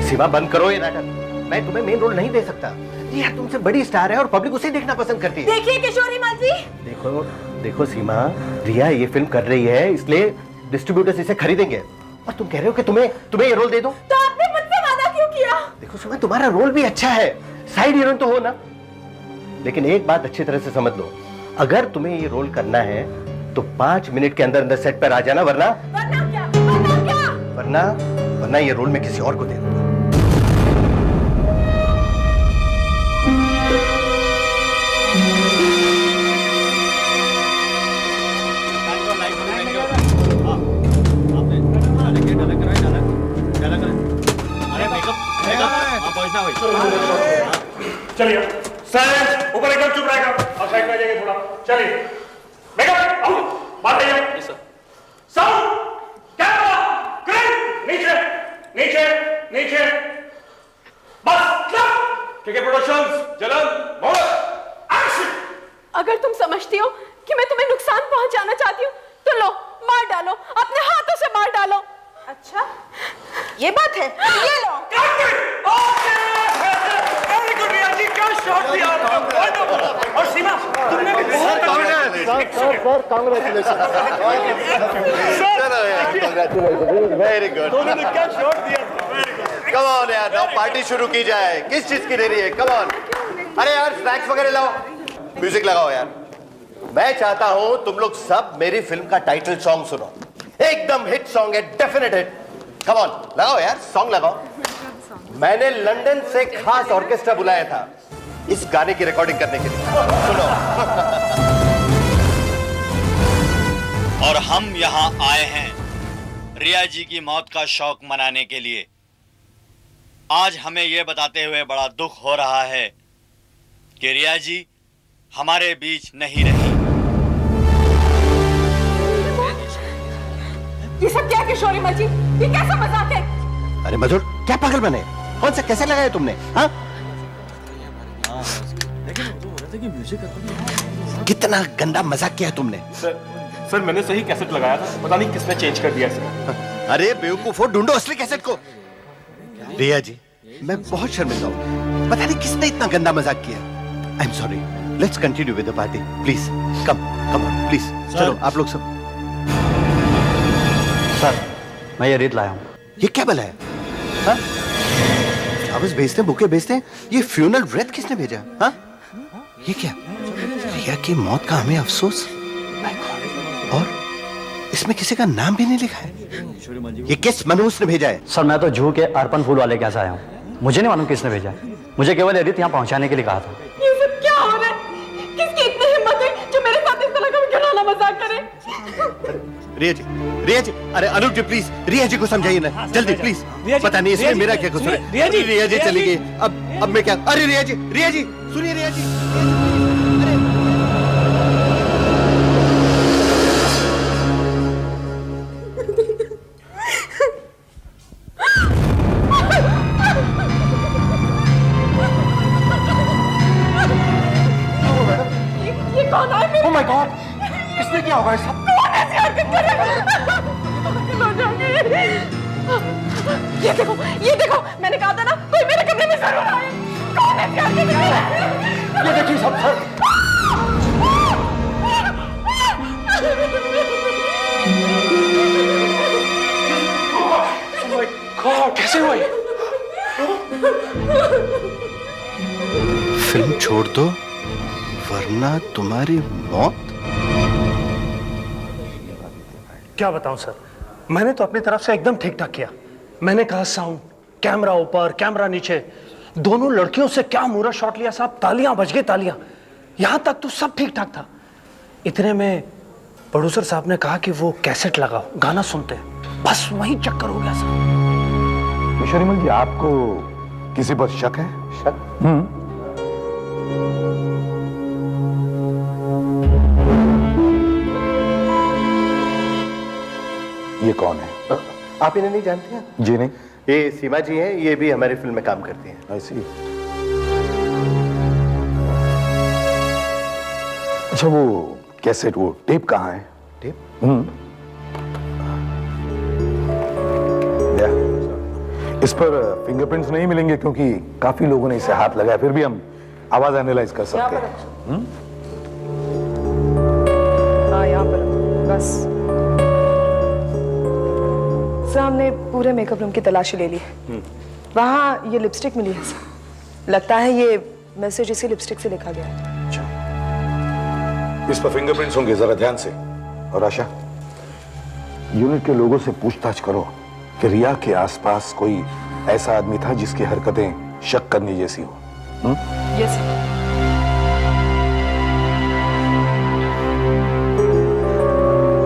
सीमा बंद करो ये नाटक। मैं तुम्हें मेन रोल नहीं दे सकता। रिया तुमसे बड़ी स्टार है और पब्लिक उसे देखना पसंद करती है। देखिए किशोरी माँ जी, देखो देखो सीमा, रिया ये फिल्म कर रही है इसलिए डिस्ट्रीब्यूटर्स इसे खरीदेंगे और तुम कह रहे हो कि तुम्हें ये रोल दे दो। तो आपने मुझसे वादा क्यों किया? देखो सीमा, तुम्हारा रोल भी अच्छा है, साइड हीरोइन तो हो ना, लेकिन एक बात अच्छी तरह से समझ लो, अगर तुम्हें ये रोल करना है तो 5 मिनट के अंदर अंदर सेट पर आ जाना, वरना वरना ये रोल मैं किसी और को दे दूंगा। चलिए साइलेंस, ऊपर एकदम चुप रहेगा और साइड में आ जाएंगे थोड़ा। चलिए मेकअप आओ, बात आइए। साउंड, कैमरा, क्रेन, नीचे नीचे नीचे, बस ठीक है। प्रोडक्शंस, जलन, मोड़, एक्शन। अगर तुम समझती हो कि मैं तुम्हें नुकसान पहुंचाना चाहती हूँ तो लो, मार डालो, अपने हाथों से मार डालो। अच्छा, ये बात है, ये लो। वेरी गुड रिया जी, क्या शॉट दिया। और सीमा, तुमने भी बहुत वेरी गुड। दोनों ने क्या शॉट दिया। कम ऑन यार, नाउ पार्टी शुरू की जाए। किस चीज की देरी है? Come on. अरे यार स्नैक्स वगैरह लाओ, म्यूजिक लगाओ यार। मैं चाहता हूं तुम लोग सब मेरी फिल्म का टाइटल सॉन्ग सुनो, एकदम हिट सॉन्ग है, डेफिनेट हिट। कम ऑन लगाओ यार, सॉन्ग लगाओ। मैंने लंदन से खास ऑर्केस्ट्रा बुलाया था इस गाने की रिकॉर्डिंग करने के लिए, सुनो। और हम यहाँ आए हैं रिया जी की मौत का शौक मनाने के लिए। आज हमें यह बताते हुए बड़ा दुख हो रहा है कि रिया जी हमारे बीच नहीं रही। ये सब क्या किशोरी माँ जी, ये कैसा मजाक है? अरे मधुर, क्या पागल बने? कौन सा कैसे लगाया तुमने? हाँ? कितना गंदा मजाक किया तुमने। सर मैंने सही कैसेट लगाया था, पता नहीं किसने चेंज कर दिया सर। अरे बेवकूफो, ढूंढो असली कैसेट को। रिया जी, मैं बहुत शर्मिंदा हूँ, पता नहीं किसने इतना गंदा मजाक किया। I am sorry, let's continue with the party please. Come on please, चलो आप लोग सब। सर मैं ये रीत लाया हूँ। ये क्या भला है? हाँ? फ्लावर्स भेजते हैं, बुके भेजते हैं, ये फ्यूनरल व्रेथ किसने भेजा? हाँ? ये क्या? रिया की मौत का हमें अफसोस, और इसमें किसी का नाम भी नहीं लिखा है। ये किस मनहूस ने भेजा है? सर मैं तो जूह के अर्पण फूल वाले के यहाँ से आया हूँ, मुझे नहीं मालूम किसने भेजा है। मुझे केवल ये रीत यहाँ पहुँचाने के लिए कहा था। ये सब क्या हो रहा है? किसकी इतनी हिम्मत है जो मेरे साथ इस तरह का घिनौना मजाक करे? रिया जी, अरे अनुप जी प्लीज रिया जी को समझाइए ना, जल्दी प्लीज। पता नहीं इसमें मेरा क्या कसूर है। रिया जी चली गई, अब मैं क्या? अरे रिया जी सुनिए, रिया जी। ये कौन है? ओह माय गॉड, किसने किया होगा सब? कौन ऐसी हरकत करेगा? ये देखो, मैंने कहा था ना कोई मेरे कमरे में जरूर आए। कौन ऐसी हरकत कर रहा है? ये देखिए सब सर। ओह माय गॉड, कैसे हुआ ये? फिल्म छोड़ दो वरना तुम्हारी मौत। क्या बताऊं सर, मैंने तो अपनी तरफ से एकदम ठीक ठाक किया। मैंने कहा साउंड, कैमरा ऊपर, कैमरा नीचे, दोनों लड़कियों से क्या मुहूर्त शॉट लिया साहब, तालियां बज गई, तालियां। यहां तक तो सब ठीक ठाक था। इतने में प्रोड्यूसर साहब ने कहा कि वो कैसेट लगाओ, गाना सुनते हैं। बस वही चक्कर हो गया सर। किशोरीमल जी, आपको किसी पर शक है? शक? ये कौन है? आप इन्हें नहीं जानते हैं? जी नहीं। ये सीमा जी हैं, ये भी हमारी फिल्म में काम करती हैं। ऐसी। अच्छा वो कैसेट, वो टेप कहाँ है? टेप? इस पर फिंगरप्रिंट्स नहीं मिलेंगे क्योंकि काफी लोगों ने इसे हाथ लगाया, फिर भी हम आवाज एनालाइज कर सकते हैं। हाँ यहाँ पर बस। सर हमने पूरे मेकअप रूम की तलाशी ले ली है। वहाँ ये लिपस्टिक मिली है सर। लगता है ये मैसेज इसी लिपस्टिक से लिखा गया है। अच्छा, इस पर फिंगरप्रिंट्स होंगे, जरा ध्यान से। और आशा, यूनिट के लोगों से पूछताछ करो कि रिया के आसपास कोई ऐसा आदमी था जिसकी हरकतें शक करने जैसी हो। Yes sir.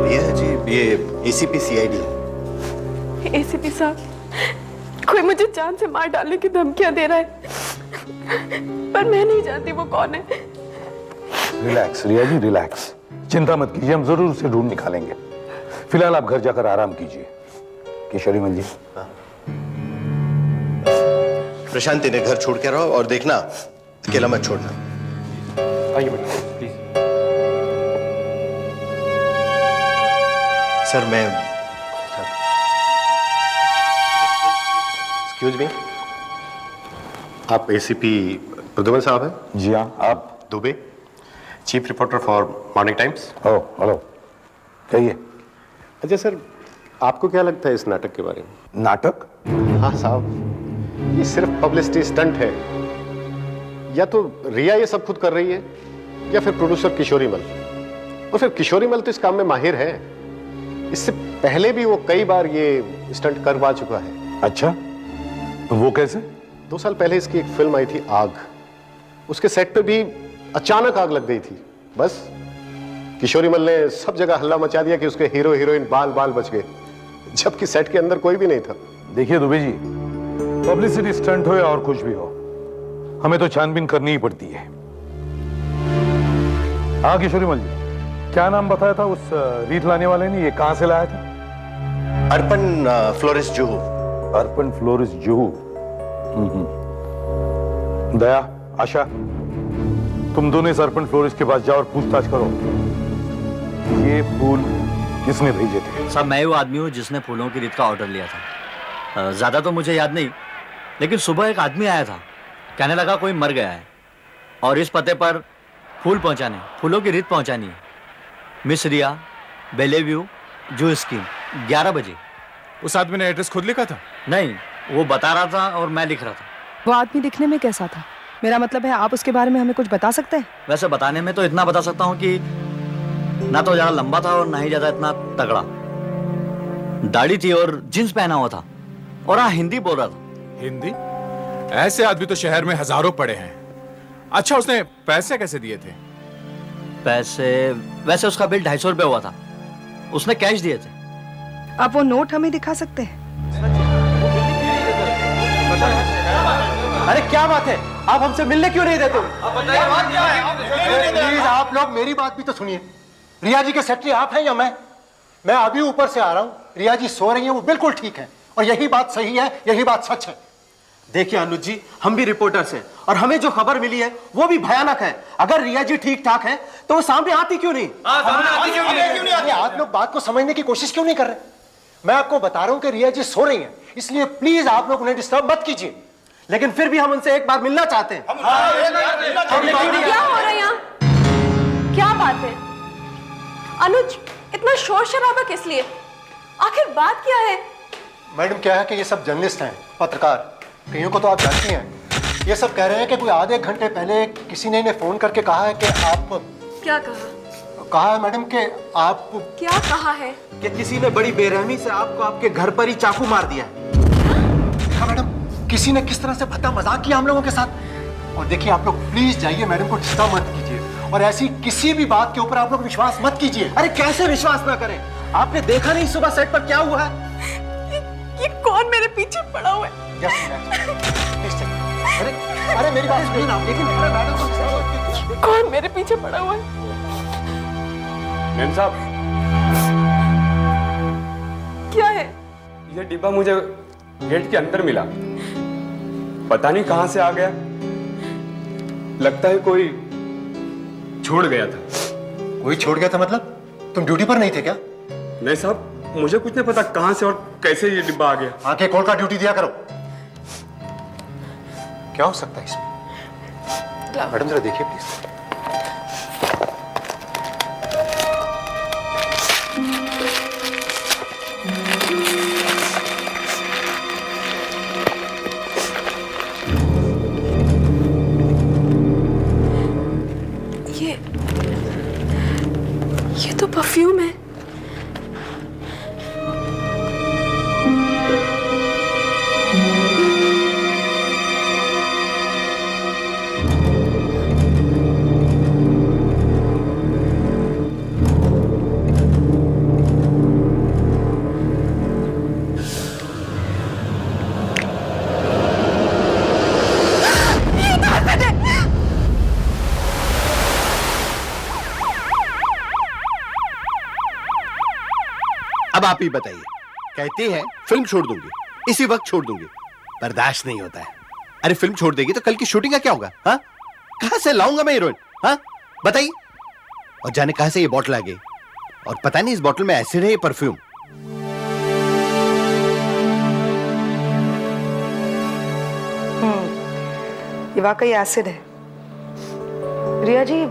रिया जी, ये एसीपी सीआईडी है। एसीपी साहब, कोई मुझे जान से मार डालने की धमकियां दे रहा है, पर मैं नहीं जानती वो कौन है। रिलैक्स रिया जी, रिलैक्स, चिंता मत कीजिए, हम जरूर उसे ढूंढ निकालेंगे। फिलहाल आप घर जाकर आराम कीजिए। किशोरीमल जी, प्रशांत, इन्हें घर छोड़ के रहो और देखना अकेला मत छोड़ना। आइए मैडम प्लीज। सर मैं, एक्सक्यूज मी, आप एसीपी प्रद्युमन साहब हैं? जी हाँ, आप? Dubey, chief reporter for morning times. Oh hello, कहिए। अच्छा सर, आपको क्या लगता है इस नाटक के बारे में? नाटक? हाँ साहब, ये सिर्फ पब्लिसिटी स्टंट है। या तो रिया ये सब खुद कर रही है या फिर प्रोड्यूसर किशोरीमल। और फिर किशोरीमल तो इस काम में माहिर है, इससे पहले भी वो कई बार ये स्टंट करवा चुका है। अच्छा, वो कैसे? 2 साल पहले इसकी एक फिल्म आई थी आग, उसके सेट पे भी अचानक आग लग गई थी। बस किशोरीमल ने सब जगह हल्ला मचा दिया कि उसके हीरो हीरोइन बाल बाल बच गए, जबकि सेट के अंदर कोई भी नहीं था। देखिए दुबे जी, पब्लिसिटी स्टंट हो या और कुछ भी हो, हमें तो छानबीन करनी ही पड़ती है। हाँ किशोरीमल जी, क्या नाम बताया था उस रीत लाने वाले ने? ये कहां से लाया था? अर्पण फ्लोरिस्ट जुहू। अर्पण फ्लोरिस्ट जुहू। दया, आशा, तुम दोनों इस अर्पण फ्लोरिस्ट के पास जाओ और पूछताछ करो, ये फूल किसने भेजे थे? साहब, मैं वो आदमी हूँ जिसने फूलों की रीत का ऑर्डर लिया था। ज्यादा तो मुझे याद नहीं, लेकिन सुबह एक आदमी आया था, कहने लगा कोई मर गया है और इस पते पर फूल पहुंचाने, फूलों की रीत पहुंचानी है। मिस रिया, बेलेव्यू, जू स्कीम, 11 बजे। उस आदमी ने एड्रेस खुद लिखा था? नहीं, वो बता रहा था और मैं लिख रहा था। वो आदमी दिखने में कैसा था? मेरा मतलब है, आप उसके बारे में हमें कुछ बता सकते हैं? वैसे बताने में तो इतना बता सकता हूँ कि ना तो ज्यादा लंबा था और ना ही ज्यादा इतना तगड़ा। दाढ़ी थी और जींस पहना हुआ था, और हाँ, हिंदी बोल रहा था। हिंदी? ऐसे आदमी तो शहर में हजारों पड़े हैं। अच्छा, उसने पैसे कैसे दिए थे? पैसे? वैसे उसका बिल 250 रुपये हुआ था, उसने कैश दिए थे। आप वो नोट हमें दिखा सकते हैं? अरे क्या बात है, आप हमसे मिलने क्यों नहीं देते? प्लीज आप लोग मेरी बात भी तो सुनिए। रिया जी के सेक्रेटरी आप हैं या मैं अभी ऊपर से आ रहा हूँ। रिया जी सो रही हैं, वो बिल्कुल ठीक है, और यही बात सही है, यही बात सच है। देखिए अनुज जी, हम भी रिपोर्टर्स हैं और हमें जो खबर मिली है वो भी भयानक है। अगर रिया जी ठीक ठाक है तो वो सामने आती क्यों नहीं? आप लोग बात को समझने की कोशिश क्यों नहीं कर रहे? मैं आपको बता रहा हूं कि रिया जी सो रही हैं, इसलिए प्लीज आप लोग उन्हें डिस्टर्ब मत कीजिए। लेकिन फिर भी हम उनसे एक बार मिलना चाहते हैं। क्या हो रहा है यहाँ? क्या बात है? अनुज, इतना शोर शराबा किस लिए? आखिर बात क्या है? मैडम, क्या है कि ये सब जर्नलिस्ट हैं, पत्रकार, कईयों को तो आप जानती हैं। ये सब कह रहे हैं कि कोई आधे घंटे पहले किसी ने इन्हें फोन करके कहा है कि आप... क्या कहा? कहा है मैडम कि आप... क्या कहा है? कि किसी ने बड़ी बेरहमी से आपको आपके घर पर ही चाकू मार दिया है। देखा मैडम, किसी ने किस तरह से भद्दा मजाक किया हम लोगों के साथ। और देखिए आप लोग प्लीज जाइए, मैडम को डिस्टर्ब मत कीजिए, और ऐसी किसी भी बात के ऊपर आप लोग विश्वास मत कीजिए। अरे कैसे विश्वास ना करें? आपने देखा नहीं सुबह सेट पर क्या हुआ है? ये कौन मेरे पीछे पड़ा हुआ है? अरे मेरी बात सुनिए ना, लेकिन अरे मैडम को डिस्टर्ब मत कीजिए। कौन मेरे पीछे पड़ा हुआ है? मैम साहब, क्या है? ये डिब्बा मुझे गेट के अंदर मिला, पता नहीं कहां से आ गया। लगता है कोई छोड़ गया था। कोई छोड़ गया था मतलब? तुम ड्यूटी पर नहीं थे क्या? नहीं साहब, मुझे कुछ नहीं पता कहां से और कैसे ये डिब्बा आ गया। आंखें खोलकर ड्यूटी दिया करो। क्या हो सकता है इसमें? मैडम जरा देखिए प्लीज। ये तो परफ्यूम है। अब आप ही बताइए, कहती है फिल्म छोड़ दूंगी, इसी वक्त छोड़ दूंगी, बर्दाश्त नहीं होता है। अरे फिल्म छोड़ देगी तो कल की शूटिंग का क्या होगा? हाँ, कहां से लाऊंगा मैं हीरोइन? हाँ बताइए। और जाने कहां से ये बॉटल आ गई, और पता नहीं इस बॉटल में एसिड है या परफ्यूम। ये वाकई एसिड है। रिया जी,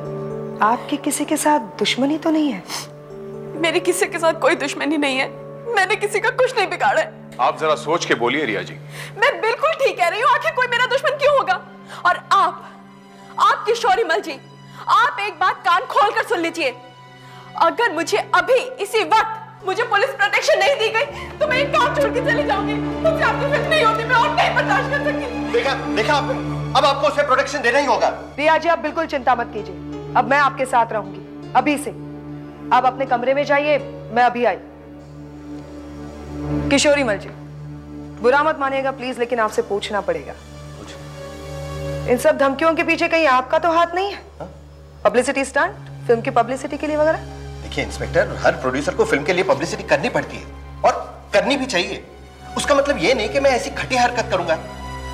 आपकी किसी के साथ दुश्मनी तो नहीं है? मेरी किसी के साथ कोई दुश्मनी नहीं है। मैंने किसी का कुछ नहीं बिगाड़ा है। आप जरा सोच के बोलिए रिया जी। मैं बिल्कुल ठीक कह रही हूँ। आखिर कोई मेरा दुश्मन क्यों होगा? और आप किशोरी मल जी, आप एक बात कान खोल कर सुन लीजिए। अगर मुझे अभी इसी वक्त मुझे पुलिस प्रोटेक्शन नहीं दी गई तो मैं एक काम छोड़ के चली जाऊंगी। मुझे आपकी फिक्र नहीं होती, मैं और नहीं बर्दाश्त कर सकती। देखा आपने, अब आपको उसे प्रोटेक्शन देना ही होगा। रिया जी, आप बिल्कुल चिंता मत कीजिए, अब मैं आपके साथ रहूंगी। अभी से आप अपने कमरे में जाइए, मैं अभी आई। किशोरी मल जी, बुरा मत मानिएगा प्लीज, लेकिन आपसे पूछना पड़ेगा, इन सब धमकियों के पीछे कहीं आपका तो हाथ नहीं है? पब्लिसिटी स्टंट, फिल्म की पब्लिसिटी के लिए वगैरह? देखिए इंस्पेक्टर, हर प्रोड्यूसर को फिल्म के लिए पब्लिसिटी करनी पड़ती है, और करनी भी चाहिए। उसका मतलब ये नहीं कि मैं ऐसी घटिया हरकत करूंगा।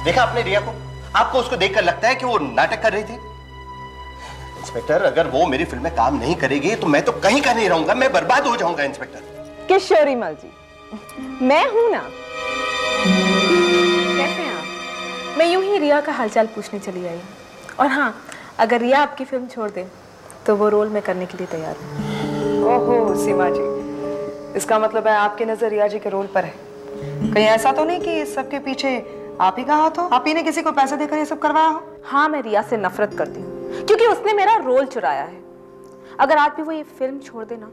देखा आपने रिया को? आपको उसको देखकर लगता है कि वो नाटक कर रही थी? इंस्पेक्टर, अगर वो मेरी फिल्म में काम नहीं करेगी तो मैं तो कहीं का नहीं रहूंगा, मैं बर्बाद हो जाऊंगा। इंस्पेक्टर किशोरी मल जी, मैं हूं ना। कैसे हैं आप? मैं यूं ही रिया का हालचाल पूछने चली आई हूं। और हाँ, अगर रिया आपकी फिल्म छोड़ दे तो वो रोल मैं करने के लिए तैयार हूं। ओहो सीमा जी, इसका मतलब है आपकी नजर रिया जी के रोल पर है। कहीं ऐसा तो नहीं कि इस सब के पीछे आप ही का हाथ हो? आप ही ने किसी को पैसे देकर ये सब करवाया हो? हाँ, मैं रिया से नफरत करती हूँ क्योंकि उसने मेरा रोल चुराया है। अगर आज भी वो ये फिल्म छोड़ देना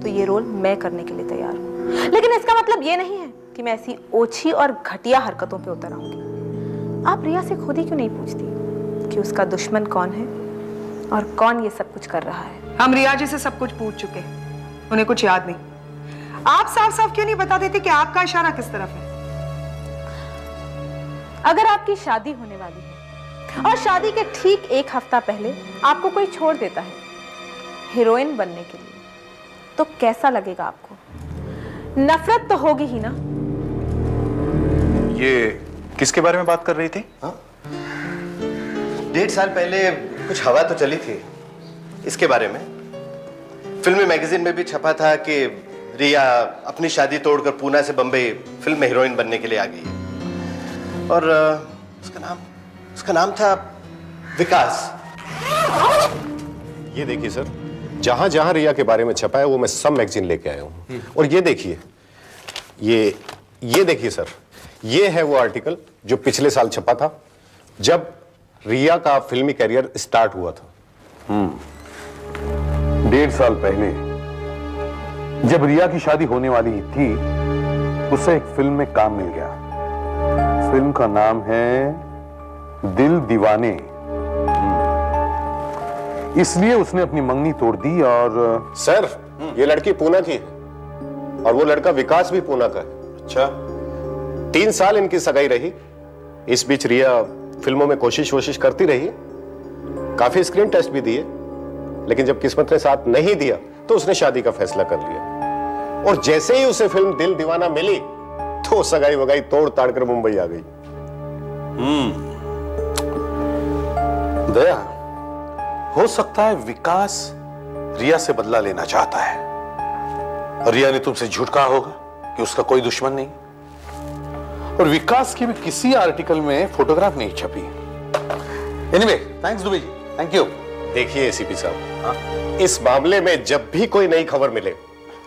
तो ये रोल मैं करने के लिए तैयार हूँ। लेकिन इसका मतलब ये नहीं है कि मैं ऐसी ओछी और घटिया हरकतों पे उतर आऊंगी। आप रिया से खुद ही क्यों नहीं पूछती कि उसका दुश्मन कौन है और कौन ये सब कुछ कर रहा है? हम रिया जी से सब कुछ पूछ चुके हैं, उन्हें कुछ याद नहीं। आप साफ साफ क्यों नहीं बता देते कि आपका इशारा किस तरफ है? अगर आपकी शादी होने वाली है और शादी के ठीक एक हफ्ता पहले आपको कोई छोड़ देता है हीरोइन बनने के लिए, तो कैसा लगेगा आपको? नफरत तो होगी ही ना। ये किसके बारे में बात कर रही थी? 1.5 साल पहले कुछ हवा तो चली थी इसके बारे में। फिल्मी मैगजीन में भी छपा था कि रिया अपनी शादी तोड़कर पूना से बंबई फिल्म में हीरोइन बनने के लिए आ गई है। और उसका नाम था विकास। ये देखिए सर, जहां जहां रिया के बारे में छपा है वो मैं सब मैगजीन लेके आया हूं। और ये देखिए, ये देखिए सर, ये है वो आर्टिकल जो पिछले साल छपा था जब रिया का फिल्मी करियर स्टार्ट हुआ था। 1.5 साल पहले जब रिया की शादी होने वाली थी, उसे एक फिल्म में काम मिल गया। फिल्म का नाम है दिल दीवाने। इसलिए उसने अपनी मंगनी तोड़ दी। और सर, ये लड़की पूना की है और वो लड़का विकास भी पूना का है। अच्छा। 3 साल इनकी सगाई रही। इस बीच रिया फिल्मों में कोशिश करती रही, काफी स्क्रीन टेस्ट भी दिए, लेकिन जब किस्मत ने साथ नहीं दिया तो उसने शादी का फैसला कर लिया। और जैसे ही उसे फिल्म दिल दीवाना मिली तो सगाई वगाई तोड़ ताड़ कर मुंबई आ गई। दया, हो सकता है विकास रिया से बदला लेना चाहता है और रिया ने तुमसे झूठ कहा होगा कि उसका कोई दुश्मन नहीं। और विकास की भी किसी आर्टिकल में फोटोग्राफ नहीं छपी। Anyway thanks Dubey ji, thank you. देखिए एसीपी साहब, इस मामले में जब भी कोई नई खबर मिले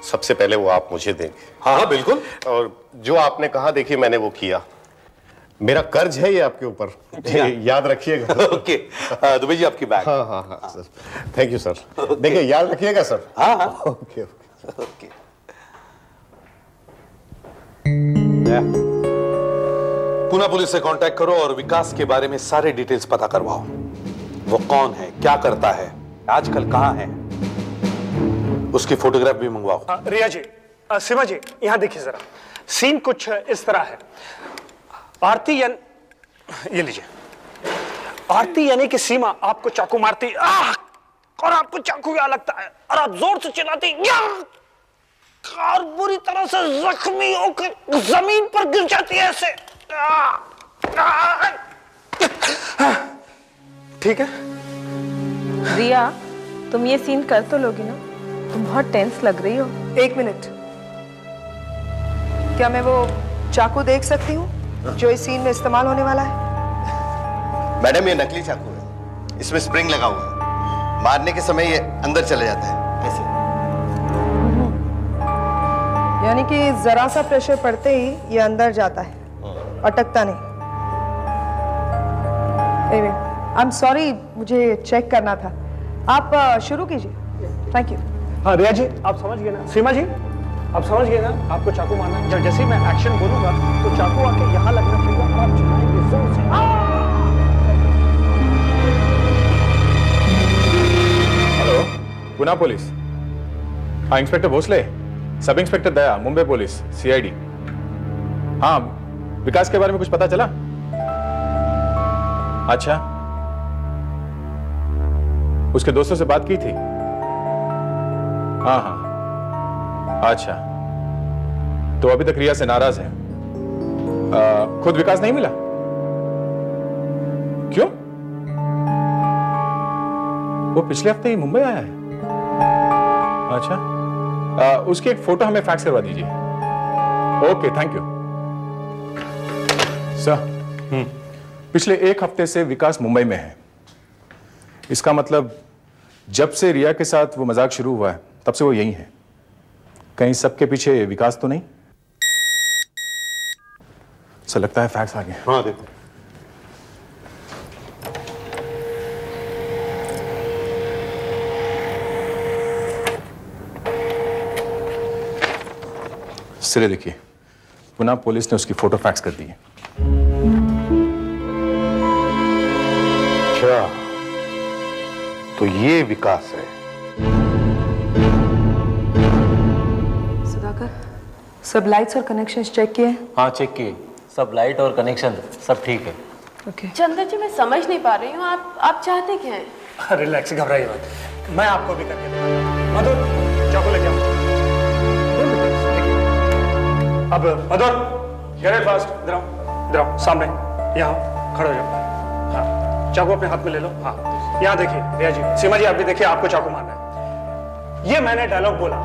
सबसे पहले वो आप मुझे देंगे। हाँ हाँ बिल्कुल। और जो आपने कहा देखिए मैंने वो किया, मेरा कर्ज है ये आपके ऊपर, याद रखिएगा। ओके दुबे जी आपकी बैग। हाँ हाँ हाँ सर, थैंक यू सर। देखिए याद रखिएगा सर। हाँ हाँ ओके ओके। पुणे पुलिस से कांटेक्ट करो और विकास के बारे में सारे डिटेल्स पता करवाओ। वो कौन है, क्या करता है, आजकल कहाँ है, उसकी फोटोग्राफ भी मंगवाओ। रिया जी, सीमा जी, यहाँ देखिए जरा, सीन कुछ इस तरह है। आरती ये लीजिए, आरती यानी कि सीमा आपको चाकू मारती और आपको चाकू क्या लगता है और आप जोर से चिल्लाती और बुरी तरह से जख्मी होकर जमीन पर गिर जाती है ऐसे। ठीक है रिया, तुम ये सीन कर तो लोगी ना? तुम बहुत टेंस लग रही हो। 1 मिनट, क्या मैं वो चाकू देख सकती हूँ जो इस सीन में इस्तेमाल होने वाला है? मैडम ये नकली चाकू है, इसमें स्प्रिंग लगा हुआ है, मारने के समय ये अंदर चले जाता है ऐसे। यानी कि जरा सा प्रेशर पड़ते ही ये अंदर जाता है, अटकता नहीं। आई एम सॉरी, मुझे चेक करना था। आप शुरू कीजिए। Thank you. हाँ रिया जी, आप समझ गए ना? सीमा जी, आप समझ गए ना? आपको चाकू मारना है। जब जैसे ही मैं एक्शन बोलूंगा तो चाकू आके यहाँ लगना चाहिए और आप चिल्लाएंगे जोर से। Hello, Pune police. हाँ इंस्पेक्टर भोसले, सब इंस्पेक्टर दया, मुंबई पुलिस, सीआईडी। हाँ, विकास के बारे में कुछ पता चला? अच्छा, उसके दोस्तों से बात की थी? हाँ हाँ, अच्छा, तो अभी तक रिया से नाराज है। खुद विकास नहीं मिला? क्यों? वो पिछले हफ्ते ही मुंबई आया है। अच्छा, उसकी एक फोटो हमें फैक्स करवा दीजिए। Okay, thank you sir. पिछले 1 हफ्ते से विकास मुंबई में है। इसका मतलब जब से रिया के साथ वो मजाक शुरू हुआ है तब से वो यहीं है। कहीं सबके पीछे विकास तो नहीं? सर लगता है फैक्स आ गए। हाँ देखो। सिरे देखिए, पुणे पुलिस ने उसकी फोटो फैक्स कर दी है। अच्छा, तो ये विकास है। सुधाकर, सब लाइट्स और कनेक्शंस चेक किए? हाँ चेक किए, सब लाइट और कनेक्शन सब ठीक है। ओके। चंदन जी, मैं समझ नहीं पा रही हूँ, आप चाहते क्या हैं? रिलैक्स, घबराइए मत, मैं आपको भी करके दिखाऊंगा। मधुर, चाकू लेके आओ। अब मधुर, गेट इट फास्ट। इधर आओ, सामने, यहाँ खड़े हो जाओ। हाँ, चाकू अपने हाथ में ले लो। हाँ, यहाँ देखिए रिया जी, सीमा जी, आप भी देखिए, आपको चाकू मारना है। ये मैंने डायलॉग बोला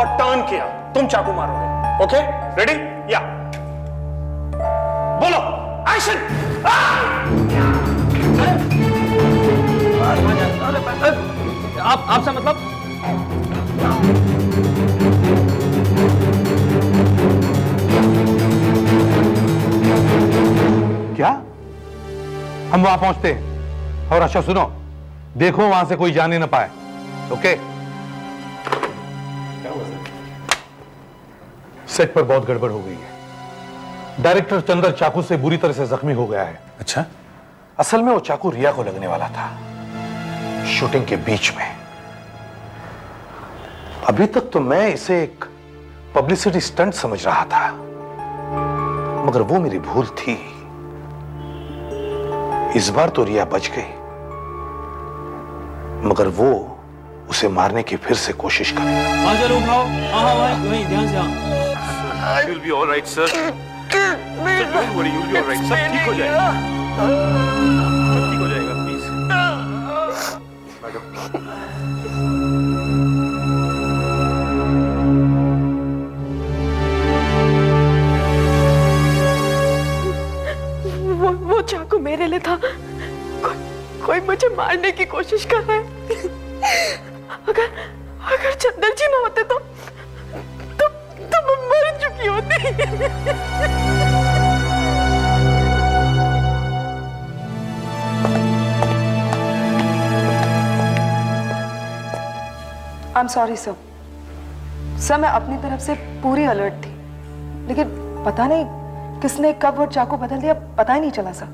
और टर्न किया, तुम चाकू मारोगे। Okay, ready? या बोलो, एक्शन। आपसे मतलब? क्या? हम वहां पहुंचते हैं और अच्छा सुनो, देखो वहां से कोई जाने ना पाए। ओके? सेट पर बहुत गड़बड़ हो गई है। डायरेक्टर चंदर चाकू से बुरी तरह से जख्मी हो गया है। अच्छा, असल में वो चाकू रिया को लगने वाला था शूटिंग के बीच में। अभी तक तो मैं इसे एक पब्लिसिटी स्टंट समझ रहा था, मगर वो मेरी भूल थी। इस बार तो रिया बच गई, मगर वो उसे मारने की फिर से कोशिश करेगा। हाँ चलो उठाओ। हाँ वहीं ध्यान से। हाँ you'll be all right, sir. Sir, don't worry, you'll be all right. सब ठीक हो जाएगा। सब ठीक हो जाएगा, प्लीज। वो चाकू मेरे लिए था। कोई मुझे मारने की कोशिश कर रहा है। अगर चंदर जी ना होते तो मैं मर चुकी होती। I am sorry sir. Sir मैं अपनी तरफ से पूरी अलर्ट थी, लेकिन पता नहीं किसने कब वो चाकू बदल दिया, पता ही नहीं चला सर।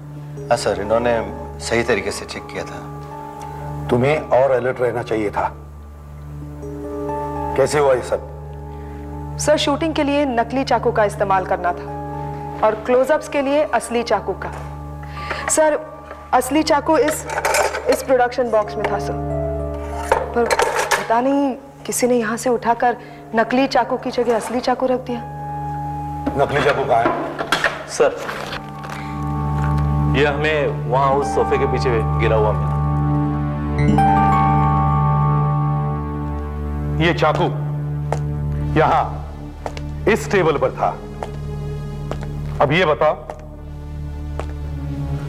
हाँ सर, इन्होंने सही तरीके से चेक किया था। तुम्हें और अलर्ट रहना चाहिए था। कैसे हुआ ये सब? सर शूटिंग के लिए नकली चाकू का इस्तेमाल करना था और क्लोजअप्स के लिए असली चाकू का। सर असली चाकू इस प्रोडक्शन बॉक्स में था सर, पर पता नहीं किसी ने यहाँ से उठाकर नकली चाकू की जगह असली चाकू रख दिया। नकली चाकू कहाँ है? सर ये हमें वहां उस सोफे के पीछे गिरा हुआ मिला। ये चाकू यहां इस टेबल पर था। अब ये बताओ,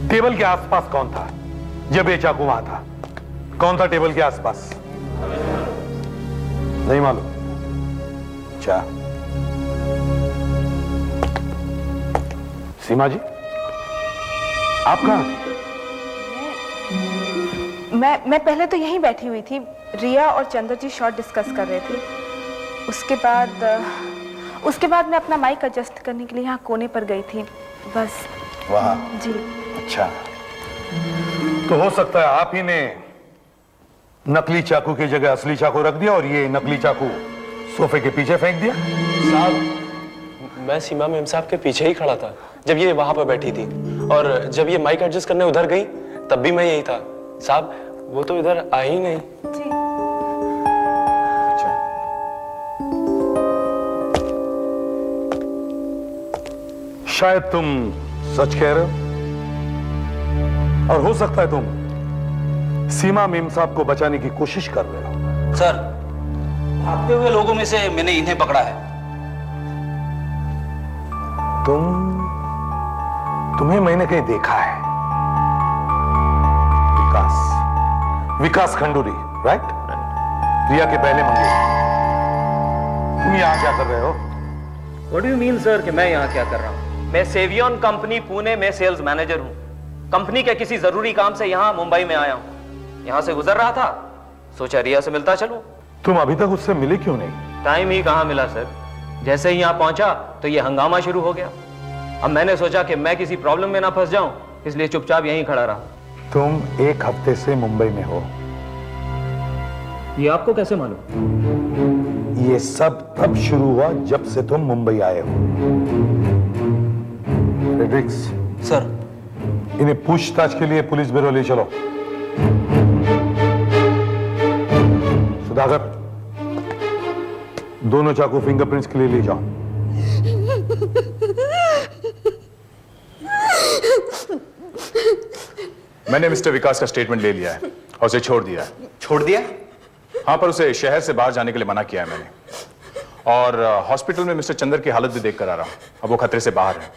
टेबल के आसपास कौन था जब ये चाकू वहां था? कौन था टेबल के आसपास? नहीं मालूम। अच्छा, सीमा जी आप कहां थे? मैं पहले तो यहीं बैठी हुई थी। रिया और चंद्र जी शॉट डिस्कस कर रहे थे। उसके बाद मैं अपना माइक एडजस्ट करने के लिए यहाँ कोने पर गई थी बस। वहां? जी। अच्छा, तो हो सकता है आप ही ने नकली चाकू की जगह असली चाकू रख दिया और ये नकली चाकू सोफे के पीछे फेंक दिया। साहब मैं सीमा मैम साहब के पीछे ही खड़ा था जब ये वहां पर बैठी थी, और जब ये माइक एडजस्ट करने उधर गई तब भी मैं यही था। साहब वो तो इधर आई ही नहीं। जी। अच्छा, शायद तुम सच कह रहे हो और हो सकता है तुम सीमा मीम साहब को बचाने की कोशिश कर रहे हो। सर भागते हुए लोगों में से मैंने इन्हें पकड़ा है। तुम्हें मैंने कहीं देखा है। विकास खंडूरी, राइट? रिया के पहले मंगे। तुम यहाँ क्या कर रहे हो? What do you mean, sir कि मैं यहाँ क्या कर रहा हूँ? मैं सेवियन कंपनी पुणे में सेल्स मैनेजर हूँ। कंपनी के किसी जरूरी काम से यहाँ मुंबई में आया हूँ। यहाँ से गुजर रहा था, सोचा रिया से मिलता चलूं। तुम अभी तक उससे मिले क्यों नहीं? टाइम ही कहाँ मिला सर। जैसे ही यहाँ पहुंचा तो ये हंगामा शुरू हो गया। अब मैंने सोचा कि मैं किसी प्रॉब्लम में ना फंस जाऊं, इसलिए चुपचाप यहीं खड़ा रहा। तुम 1 हफ्ते से मुंबई में हो। ये आपको कैसे मालूम? ये सब तब शुरू हुआ जब से तुम मुंबई आए हो। फ्रेडरिक्स सर, इन्हें पूछताछ के लिए पुलिस ब्यूरो ले चलो। सुधाकर, दोनों चाकू फिंगरप्रिंट्स के लिए ले जाओ। मैंने मिस्टर विकास का स्टेटमेंट ले लिया है और उसे छोड़ दिया है। छोड़ दिया? हाँ, पर उसे शहर से बाहर जाने के लिए मना किया है मैंने। और हॉस्पिटल में मिस्टर चंदर की हालत भी देख कर आ रहा हूँ। अब वो खतरे से बाहर है।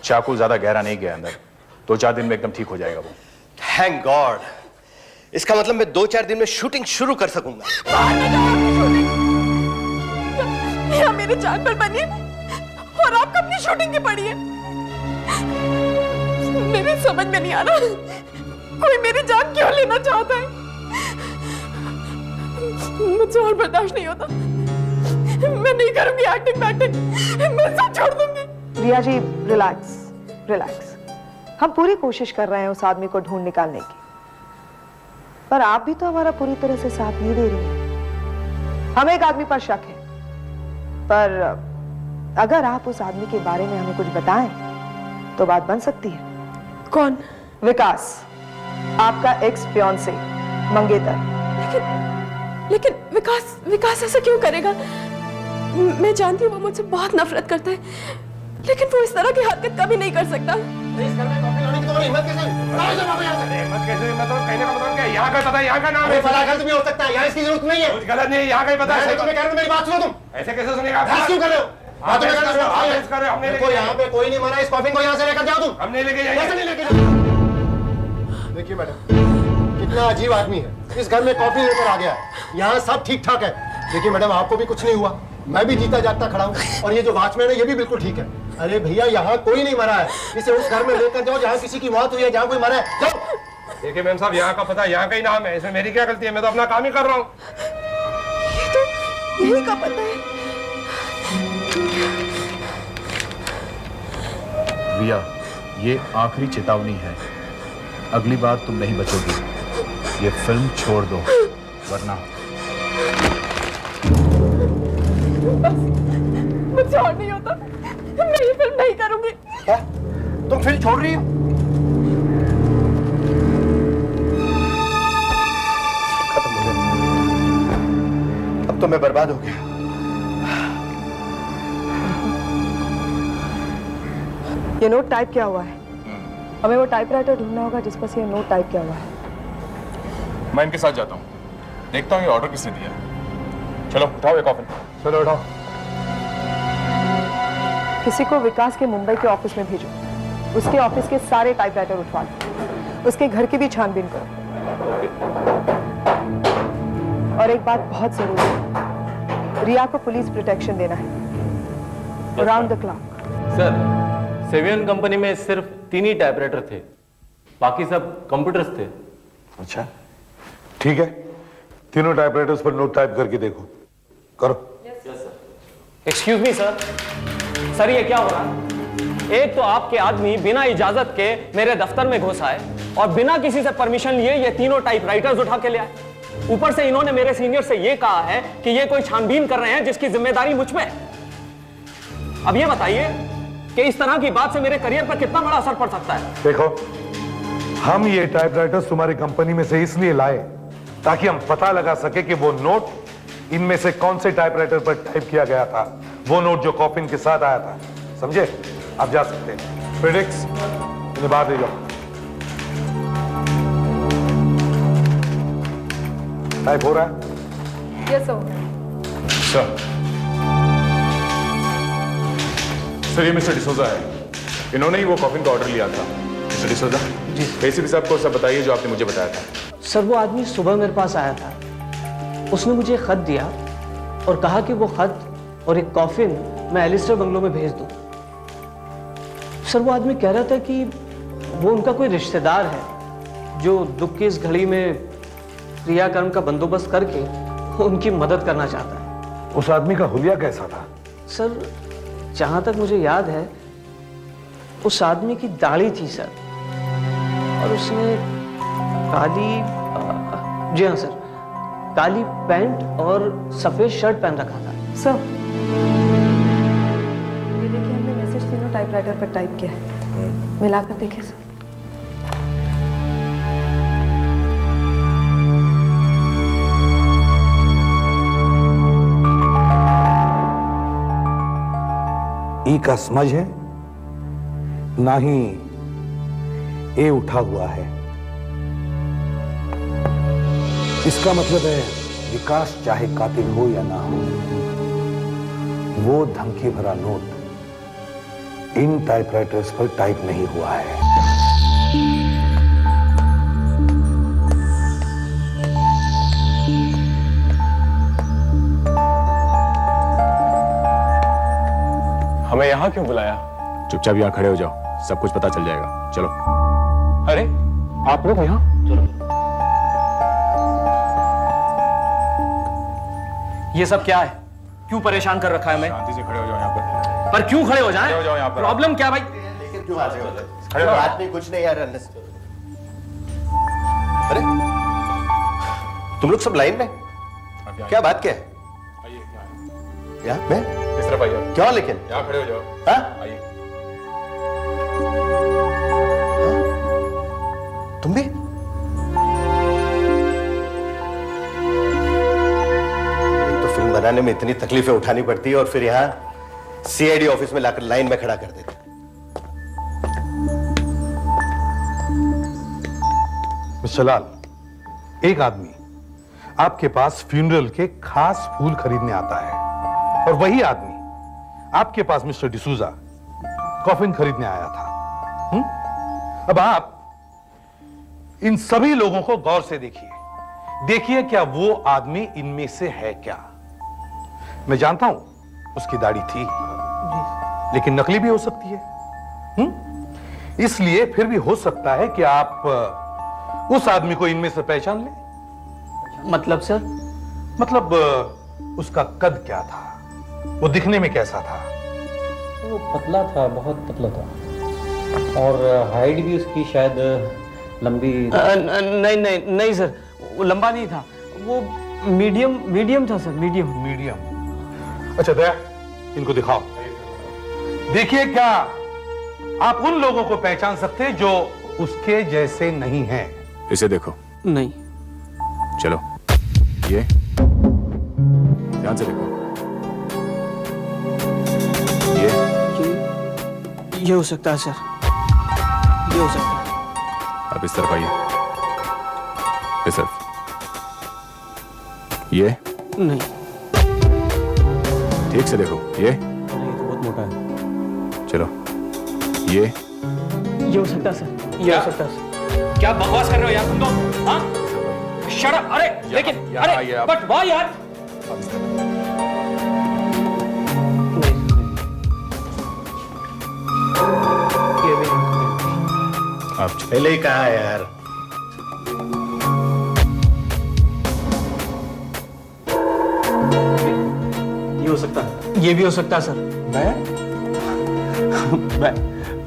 चाकू ज्यादा गहरा नहीं गया अंदर। 2-4 दिन में एकदम ठीक हो जाएगा वो। Thank God. इसका मतलब मैं 2-4 दिन में शूटिंग शुरू कर सकूंगा। यहाँ मेरी जान पर बनी है और आपको अपनी शूटिंग की पड़ी है। मेरी समझ में नहीं आ रहा, कोई मेरी जान क्यों लेना चाहता है। मुझसे और बर्दाश्त नहीं होता। मैं नहीं करूंगी एक्टिंग बैक्टिंग, मैं सब छोड़ दूंगी। रिया जी रिलैक्स रिलैक्स। हम पूरी कोशिश कर रहे हैं उस आदमी को ढूंढ निकालने की, पर आप भी तो हमारा पूरी तरह से साथ नहीं दे रही हैं। हमें एक आदमी पर शक है, पर अगर आप उस आदमी के बारे में हमें कुछ बताएं तो बात बन सकती है। कौन? विकास, आपका एक्स फियांसे मंगेतर। लेकिन विकास ऐसा क्यों करेगा? मैं जानती हूँ वो मुझसे बहुत नफरत करता है, लेकिन वो इस तरह की हरकत कभी नहीं कर सकता। यहाँ का नाम है। गलत भी हो सकता है, यहाँ इसकी जरूरत नहीं है। गलत नहीं, यहाँ का ही पता है। तुम्हें कह रहा हूँ, मेरी बात सुनो। तुम ऐसे कैसे सुनेगा? क्यों कर रहे हो? यहाँ पे कोई नहीं मरा। इस कॉफिन को यहाँ से लेकर जाओ। तुम हमने लेके जाएंगे। देखिए मैडम, कितना अजीब आदमी है, इस घर में कॉफी लेकर आ गया है। यहाँ सब ठीक ठाक है। देखिए मैडम, आपको भी कुछ नहीं हुआ, मैं भी जीता जागता खड़ा हूँ, और ये जो वॉचमैन है ये भी बिल्कुल ठीक है। अरे भैया, यहाँ कोई नहीं मरा है, इसे उस घर में लेकर जाओ जहाँ किसी की मौत हुई है, जहाँ कोई मरा है। जाओ। देखिए मैम साहब, यहाँ का पता यहाँ का ही नाम है, इसमें मेरी क्या गलती है? मैं तो अपना काम ही कर रहा हूँ। ये तो यही का पता है। रिया, ये आखिरी चेतावनी है, अगली बार तुम नहीं बचोगी। ये फिल्म छोड़ दो, वरना मुझसे और नहीं होता, मैं ये फिल्म नहीं करूंगी। क्या? तुम फिल्म छोड़ रही हो? खत्म हो गया, अब तो मैं बर्बाद हो गया। ये नोट टाइप किया हुआ है, हमें वो टाइपराइटर ढूंढना होगा जिस पर से ये नोट टाइप किया हुआ है। मैं इनके साथ जाता हूँ, देखता हूँ ये ऑर्डर किसने दिया। चलो उठाओ ये कॉफिन। चलो उठाओ। किसी को विकास के मुंबई के ऑफिस में भेजो, उसके ऑफिस के सारे टाइपराइटर उठवा लो, उसके घर की भी छानबीन करो। और एक बात बहुत जरूरी है, रिया को पुलिस प्रोटेक्शन देना है, राउंड द क्लॉक। सर, सेवियन कंपनी में सिर्फ 3 ही टाइपराइटर थे, बाकी सब कंप्यूटर्स थे। अच्छा ठीक है, तीनों टाइपराइटर्स पर नोट टाइप करके देखो। करो। एक्सक्यूज मी सर, सर ये क्या हो रहा है? एक तो आपके आदमी बिना इजाजत के मेरे दफ्तर में घुस आए और बिना किसी से परमिशन लिए ये तीनों टाइपराइटर्स उठा के ले आए। ऊपर से इन्होंने मेरे सीनियर से ये कहा है कि ये कोई छानबीन कर रहे हैं जिसकी जिम्मेदारी मुझ पे है। अब ये बताइए कि इस तरह की बात से मेरे करियर पर कितना बड़ा असर पड़ सकता है। देखो, हम ये टाइपराइटर्स तुम्हारी कंपनी में से इसलिए लाए ताकि हम पता लगा सके कि वो नोट इनमें से कौन से टाइपराइटर पर टाइप किया गया था, वो नोट जो कॉफिन के साथ आया था। समझे? आप जा सकते हैं। फ्रेडरिक्स, इन्हें बाहर ले जाओ। टाइप हो रहा है? Yes sir. सर ये मिस्टर डिसोजा है, इन्होंने ही वो कॉफिन का ऑर्डर लिया था। मिस्टर डिसोजा जी, एसीपी साहब को सब बताइए जो आपने मुझे बताया था। सर वो आदमी सुबह मेरे पास आया था, उसने मुझे खत दिया और कहा कि वो खत और एक कॉफिन मैं एलिस्टर बंगलो में भेज दूं। सर वो आदमी कह रहा था कि वो उनका कोई रिश्तेदार है जो दुख की इस घड़ी में क्रियाकर्म का बंदोबस्त करके उनकी मदद करना चाहता है। उस आदमी का हुलिया कैसा था? सर जहां तक मुझे याद है उस आदमी की दाढ़ी थी सर, और उसने काली जी हाँ सर, काली पैंट और सफेद शर्ट पहन रखा था। सर ये देखिए, हमने मैसेज तीनों टाइपराइटर पर टाइप किया है, मिलाकर देखिए सर। ई का समझ है ना ही ए उठा हुआ है। इसका मतलब है विकास चाहे कातिल हो या ना हो, वो धमकी भरा नोट इन टाइपराइटर्स पर टाइप नहीं हुआ है। हमें यहाँ क्यों बुलाया? चुपचाप यहाँ खड़े हो जाओ, सब कुछ पता चल जाएगा। चलो। अरे आप लोग यहाँ? ये सब क्या है? क्यों परेशान कर रखा है हमें? शांति से खड़े हो जाओ यहाँ पर। पर क्यों खड़े हो जाएं? खड़े हो जाओ यहाँ पर। प्रॉब्लम क्या भाई? लेकिन क्यों आ रहे हो? खड़े हो। बात नहीं, कुछ नहीं यार। अरे तुम लोग सब लाइन में, क्या बात क्या है? यहाँ मैं इस तरफ आइए। क्यों? लेकिन यहाँ खड़े हो जाओ। हाँ? आइए। तुम भी? तो फिल्म बनाने में इतनी तकलीफें उठानी पड़ती है और फिर यहाँ सीआईडी ऑफिस में लाकर लाइन में खड़ा कर देते। मिस्टर लाल, एक आदमी आपके पास फ्यूनरल के खास फूल खरीदने आता है और वही आदमी आपके पास मिस्टर डिसूजा कॉफिन खरीदने आया था। अब आप इन सभी लोगों को गौर से देखिए, देखिए क्या वो आदमी इनमें से है क्या। मैं जानता हूं उसकी दाढ़ी थी, लेकिन नकली भी हो सकती है। इसलिए फिर भी हो सकता है कि आप उस आदमी को इनमें से पहचान लें। मतलब सर? मतलब उसका कद क्या था, वो दिखने में कैसा था? वो पतला था, बहुत पतला था, और हाइट भी उसकी शायद लंबी। नहीं नहीं नहीं सर, वो लंबा नहीं था, वो मीडियम था सर, मीडियम। अच्छा दया, इनको दिखाओ। देखिए क्या आप उन लोगों को पहचान सकते हैं जो उसके जैसे नहीं हैं? इसे देखो। नहीं। चलो, ये ध्यान से देखो। ये हो सकता है सर, ये हो सकता है। आप इस तरफ आइए, इस तरफ। ये नहीं। ठीक से देखो, ये नहीं, तो बहुत मोटा है। चलो, ये हो सकता है सर, ये हो सकता है सर। क्या बकवास कर रहे हो यार तुम लोग? हाँ? Shut up! अरे लेकिन अरे बट वाह यार। ये भी आप पहले ही कहा यार। ये हो सकता है, ये भी हो सकता है सर।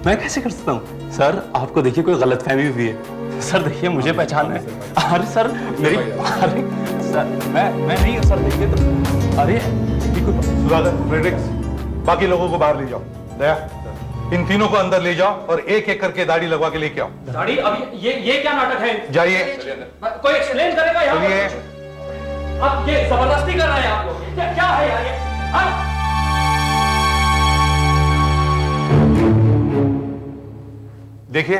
मैं कैसे कर सकता हूँ सर? आपको देखिए कोई गलतफहमी हुई है सर। देखिए मुझे पहचान है। अरे सर मेरी, अरे सर मैं नहीं हूँ सर। देखिए तो, अरे सुधाकर, फ्रेडरिक्स, बाकी लोगों को बाहर ले जाओ। दया, इन तीनों को अंदर ले जाओ और एक एक करके दाढ़ी लगवा के लेके आओ। दाढ़ी? अब ये क्या नाटक है? जाइए, कोई एक्सप्लेन करेगा यार? चलिए। अब ये जबरदस्ती कर रहे हैं आप लोग। क्या है यार ये? हाँ? देखिए,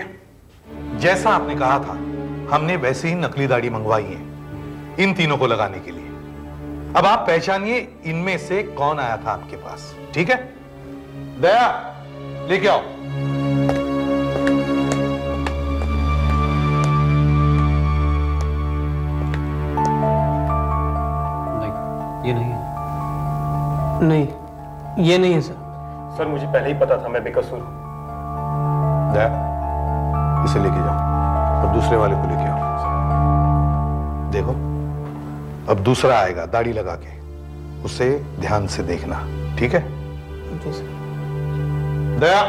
जैसा आपने कहा था, हमने वैसे ही नकली दाढ़ी मंगवाई है इन तीनों को लगाने के लिए। अब आप पहचानिए इनमें से कौन आया था आपके पास, ठीक है? दया, लेके आओ। ये नहीं है। नहीं, ये नहीं है सर। सर मुझे पहले ही पता था मैं बेकसूर हूं। दया, इसे लेके जाओ और दूसरे वाले को लेके आओ। देखो, अब दूसरा आएगा दाढ़ी लगा के, उसे ध्यान से देखना, ठीक है? जी सर। दया,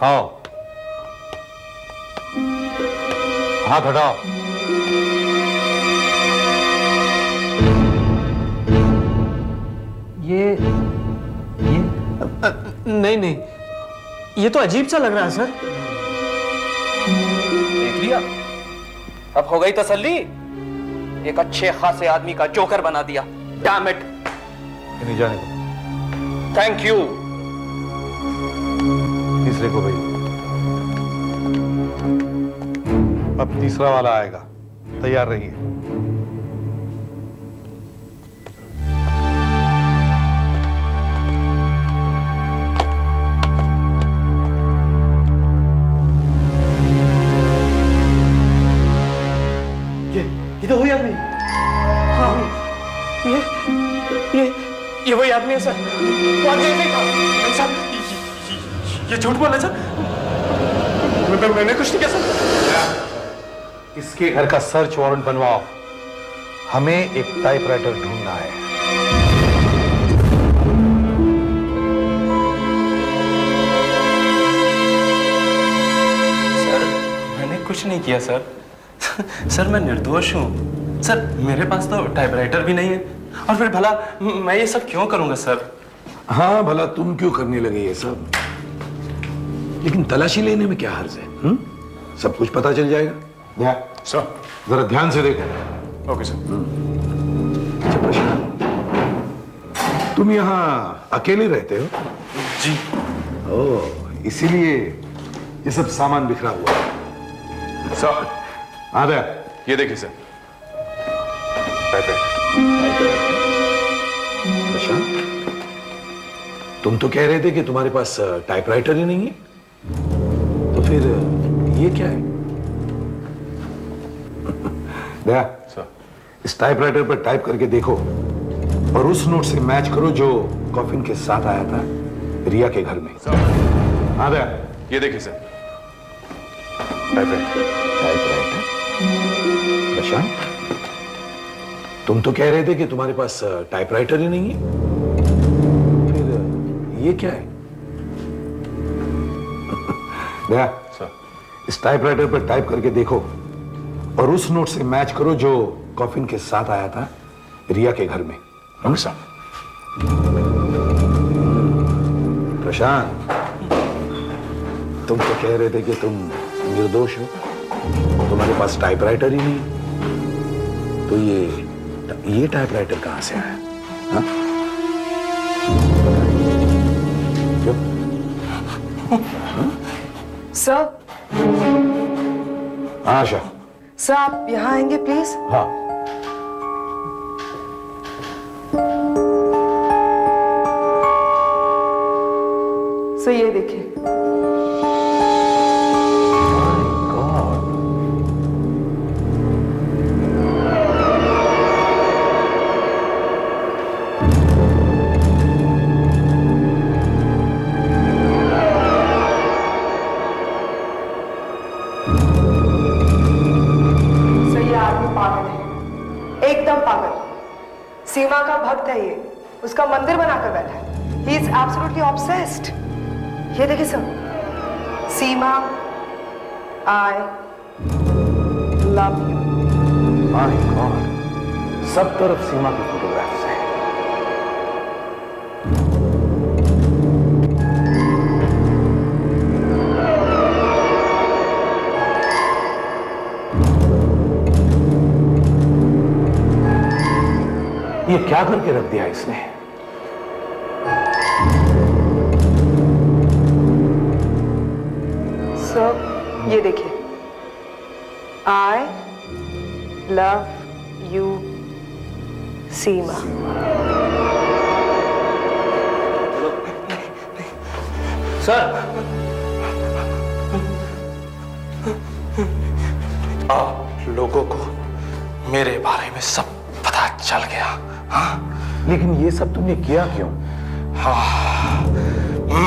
आओ, हाथ हटाओ। ये नहीं, ये तो अजीब सा लग रहा है सर। देख लिया? अब हो गई तसल्ली? एक अच्छे खासे आदमी का जोकर बना दिया। Damn it! नहीं जाने दो। Thank you. तीसरे को भाई, अब तीसरा वाला आएगा, तैयार रहिए। ये तो वही आदमी। हाँ, ये वही आदमी है सर। वो आदमी नहीं था सर। ये झूठ बोल रहे सर। मैंने कुछ नहीं किया सर। इसके घर का सर्च वारंट बनवाओ, हमें एक टाइपराइटर ढूंढना है। सर मैंने कुछ नहीं किया सर। सर मैं निर्दोष हूँ सर। मेरे पास तो टाइपराइटर भी नहीं है, और फिर भला मैं ये सब क्यों करूंगा सर? हाँ, भला तुम क्यों करने लगे ये सब? लेकिन तलाशी लेने में क्या हर्ज है? सब कुछ पता चल जाएगा। सर, जरा ध्यान से देखो। Okay sir. अच्छा प्रशांत, तुम यहाँ अकेले रहते हो? जी। ओह, इसीलिए ये सब सामान बिखरा हुआ है। सर, आ गया। ये देखिए सर, टाइपराइटर। प्रशांत, तुम तो कह रहे थे कि तुम्हारे पास टाइपराइटर ही नहीं है, तो फिर ये क्या है? दया, इस टाइपराइटर पर टाइप करके देखो और उस नोट से मैच करो जो कॉफिन के साथ आया था रिया के घर में। हाँ दया, ये देखिए सर, टाइपराइटर। प्रशांत, तुम तो कह रहे थे कि तुम्हारे पास टाइपराइटर ही नहीं है, फिर ये क्या है? दया, इस टाइपराइटर पर टाइप करके देखो और उस नोट से मैच करो जो कॉफिन के साथ आया था रिया के घर में। प्रशांत, तुम तो कह रहे थे कि तुम निर्दोष हो, तुम्हारे पास टाइपराइटर ही नहीं, तो ये टाइपराइटर कहां से आया? हाँ? क्यों? सर, आशा, सर आप यहाँ आएंगे प्लीज? हाँ। सर ये देखिए। सीमा का भक्त है ये, उसका मंदिर बनाकर बैठा है। He is absolutely obsessed. ये देखिए sir, Seema, I love you. My God, सब तरफ सीमा की फोटोग्राफ्स हैं। ये क्या करके रख दिया इसने? सर ये देखिए, I love you Seema. Sir, आप लोगों को मेरे बारे में सब पता चल गया। हाँ? लेकिन ये सब तुमने किया क्यों? हाँ,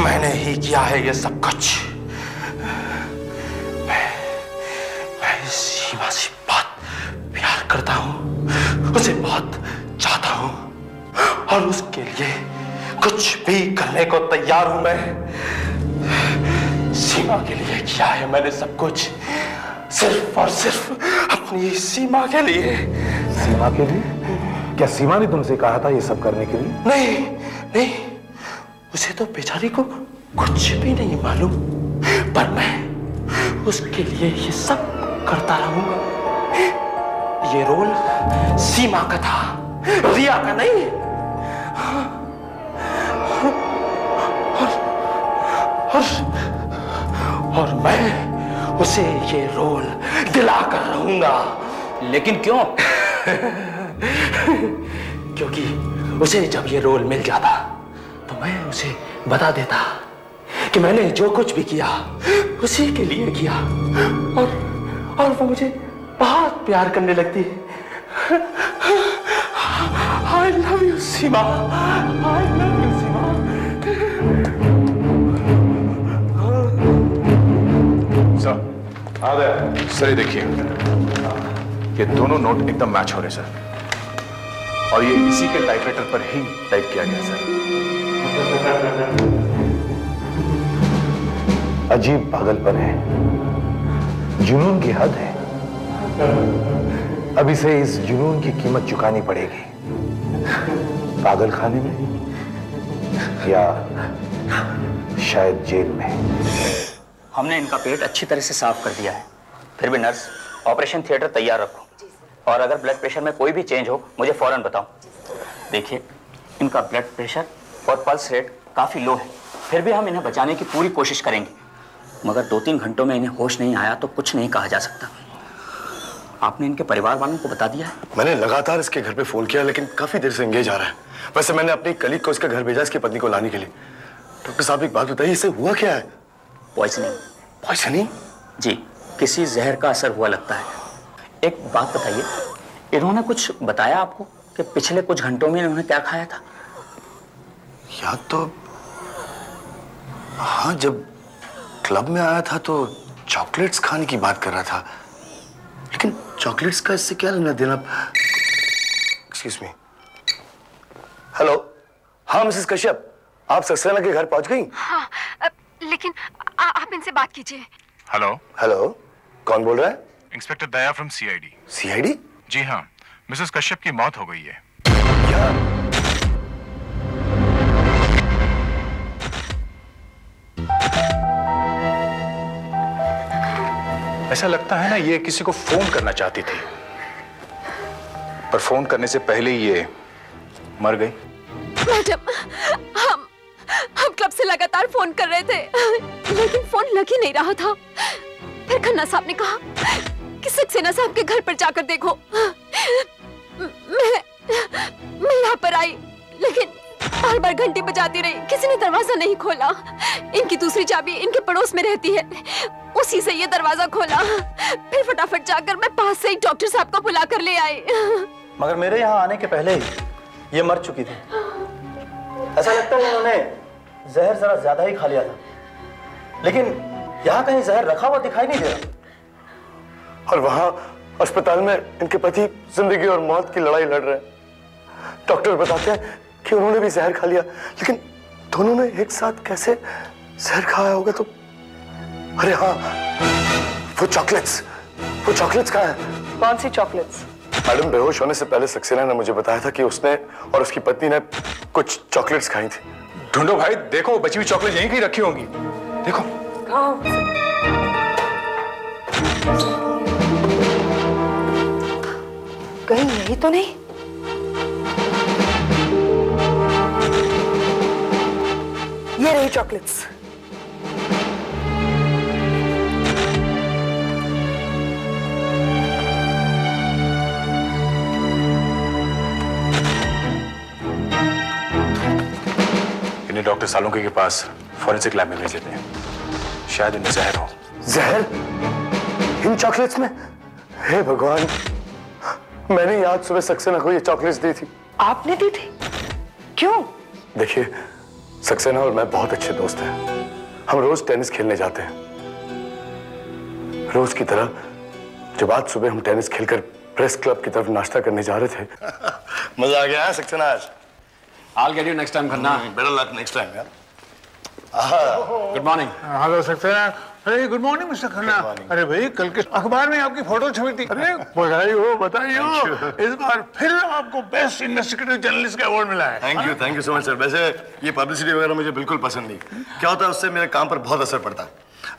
मैंने ही किया है ये सब कुछ। मैं सीमा से बहुत प्यार करता हूँ, उसे बहुत चाहता हूँ और उसके लिए कुछ भी करने को तैयार हूं मैं। सीमा के लिए किया है मैंने सब कुछ, सिर्फ और सिर्फ अपनी सीमा के लिए। सीमा के लिए? क्या सीमा ने तुमसे कहा था ये सब करने के लिए? नहीं नहीं, उसे तो बेचारी को कुछ भी नहीं मालूम, पर मैं उसके लिए ये सब करता रहूंगा। ये रोल सीमा का था, रिया का नहीं। और मैं उसे ये रोल दिलाकर रहूंगा। लेकिन क्यों? क्योंकि उसे जब ये रोल मिल जाता तो मैं उसे बता देता कि मैंने जो कुछ भी किया उसी के लिए किया, और वो मुझे बहुत प्यार करने लगती। I love you Seema, I love you Seema. Sir, आ गया सर, ये देखिए, ये दोनों नोट एकदम मैच हो रहे सर, और ये इसी के टाइपराइटर पर ही टाइप किया गया सर। अजीब पागलपन है, जुनून की हद है। अब इसे इस जुनून की कीमत चुकानी पड़ेगी, पागल खाने में या शायद जेल में। हमने इनका पेट अच्छी तरह से साफ कर दिया है, फिर भी नर्स, ऑपरेशन थिएटर तैयार रखो, और अगर ब्लड प्रेशर में कोई भी चेंज हो मुझे फौरन बताओ। देखिए, इनका ब्लड प्रेशर और पल्स रेट काफ़ी लो है, फिर भी हम इन्हें बचाने की पूरी कोशिश करेंगे, मगर 2-3 घंटों में इन्हें होश नहीं आया तो कुछ नहीं कहा जा सकता। आपने इनके परिवार वालों को बता दिया है? मैंने लगातार इसके घर पे फोन किया, लेकिन काफी देर से एंगेज आ रहा है। वैसे मैंने अपनी कलीग को इसके घर भेजा इसकी पत्नी को लाने के लिए। डॉक्टर साहब एक बात बताइए, इसे हुआ क्या है? पॉइजनिंग। पॉइजनिंग? जी, किसी जहर का असर हुआ लगता है। एक बात बताइए, इन्होंने कुछ बताया आपको कि पिछले कुछ घंटों में इन्होंने क्या खाया था? याद तो हाँ, जब क्लब में आया था तो चॉकलेट्स खाने की बात कर रहा था, लेकिन चॉकलेट्स का इससे क्या लेना देना? Excuse me. हेलो, हाँ मिसेस कश्यप, आप सक्सेना के घर पहुंच गई? हाँ, लेकिन आप इनसे बात कीजिए। हेलो। हेलो, कौन बोल रहा है? Inspector Daya from CID. CID? जी हाँ, मिसेस कश्यप की मौत हो गई है। क्या? ऐसा लगता है ना ये किसी को फोन करना चाहती थी, पर फोन करने से पहले ही ये मर गई। मैडम, हम क्लब से लगातार फोन कर रहे थे, लेकिन फोन लग ही नहीं रहा था। फिर खन्ना साहब ने कहा कि सक्सेना साहब के घर पर जाकर देखो। मैं यहाँ पर आई, लेकिन बार बार घंटी बजाती रही, किसी ने दरवाजा नहीं खोला। इनकी दूसरी चाबी इनके पड़ोस में रहती है, उसी से ये दरवाजा खोला। फिर फटाफट जाकर मैं पास से ही डॉक्टर साहब को बुला कर ले आई। मगर मेरे यहाँ आने के पहले ही ये मर चुकी थी। ऐसा लगता है उन्होंने जहर जरा ज्यादा ही खा लिया था, लेकिन यहाँ कहीं जहर रखा हुआ दिखाई नहीं दे रहा। और वहां अस्पताल में इनके पति जिंदगी और मौत की लड़ाई लड़ रहे हैं। डॉक्टर बताते हैं कि उन्होंने भी जहर खा लिया, लेकिन दोनों ने एक साथ कैसे जहर खाया होगा? तो अरे हाँ, वो चॉकलेट्स कहाँ है? कौन सी चॉकलेट्स? मैडम, बेहोश होने से पहले सक्सेना ने मुझे बताया था कि उसने और उसकी पत्नी ने कुछ चॉकलेट्स खाई थी। ढूंढो भाई, देखो बची हुई चॉकलेट यहीं कहीं रखी होंगी। देखो। कहीं यही तो नहीं? ये रही चॉकलेट्स। इन्हें डॉक्टर सालुंके के पास फॉरेंसिक लैब में भेज देते हैं, शायद इनमें जहर हो। जहर इन चॉकलेट्स में? हे भगवान, मैंने ही आज सुबह सक्सेना को ये चॉकलेट्स दी थी। आपने दी थी? क्यों? देखिए, सक्सेना और मैं बहुत अच्छे दोस्त हैं। हम रोज टेनिस खेलने जाते हैं। रोज की तरह जब आज सुबह हम टेनिस खेलकर प्रेस क्लब की तरफ नाश्ता करने जा रहे थे। मजा आ गया है सक्सेना आज? I'll get you next time, Khanna. Better luck next time यार। Good morning. हेलो सक्सेना। अरे गुड मॉर्निंग मिस्टर खन्ना। अरे भाई, कल के अखबार में आपकी फोटो छपी थी। अरे बधाई हो। इस बार फिर आपको बेस्ट इन्वेस्टिगेटिव जर्नलिस्ट का अवार्ड मिला है। Thank you so much sir. वैसे ये पब्लिसिटी वगैरह मुझे बिल्कुल पसंद नहीं। क्या होता है, उससे मेरे काम पर बहुत असर पड़ता है।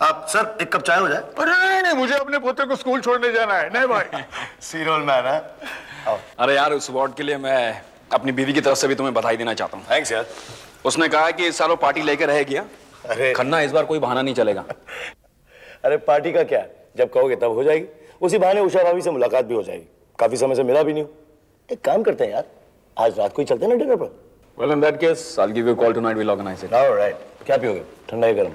आप सर एक कप चाय हो जाए? अरे नहीं, मुझे अपने पोते को स्कूल छोड़ने जाना है। नहीं भाई। सीरोल मैन है। अरे यार, उस अवार्ड के लिए मैं अपनी बीवी की तरफ से भी तुम्हें बधाई देना चाहता हूँ। थैंक्स यार। उसने कहा है कि इस साल वो पार्टी लेकर रह गया। अरे खन्ना, इस बार कोई बहाना नहीं चलेगा। अरे पार्टी का क्या, जब कहोगे तब हो जाएगी। उसी बहाने उषा भाभी से मुलाकात भी हो जाएगी। काफी समय से मिला भी नहीं हूँ। एक काम करते हैं यार, आज रात को ही चलते हैं ना डिनर पर। Well, in that case, I'll give you a call tonight. We'll organize it. All right. क्या पियोगे, ठंडा या गर्म?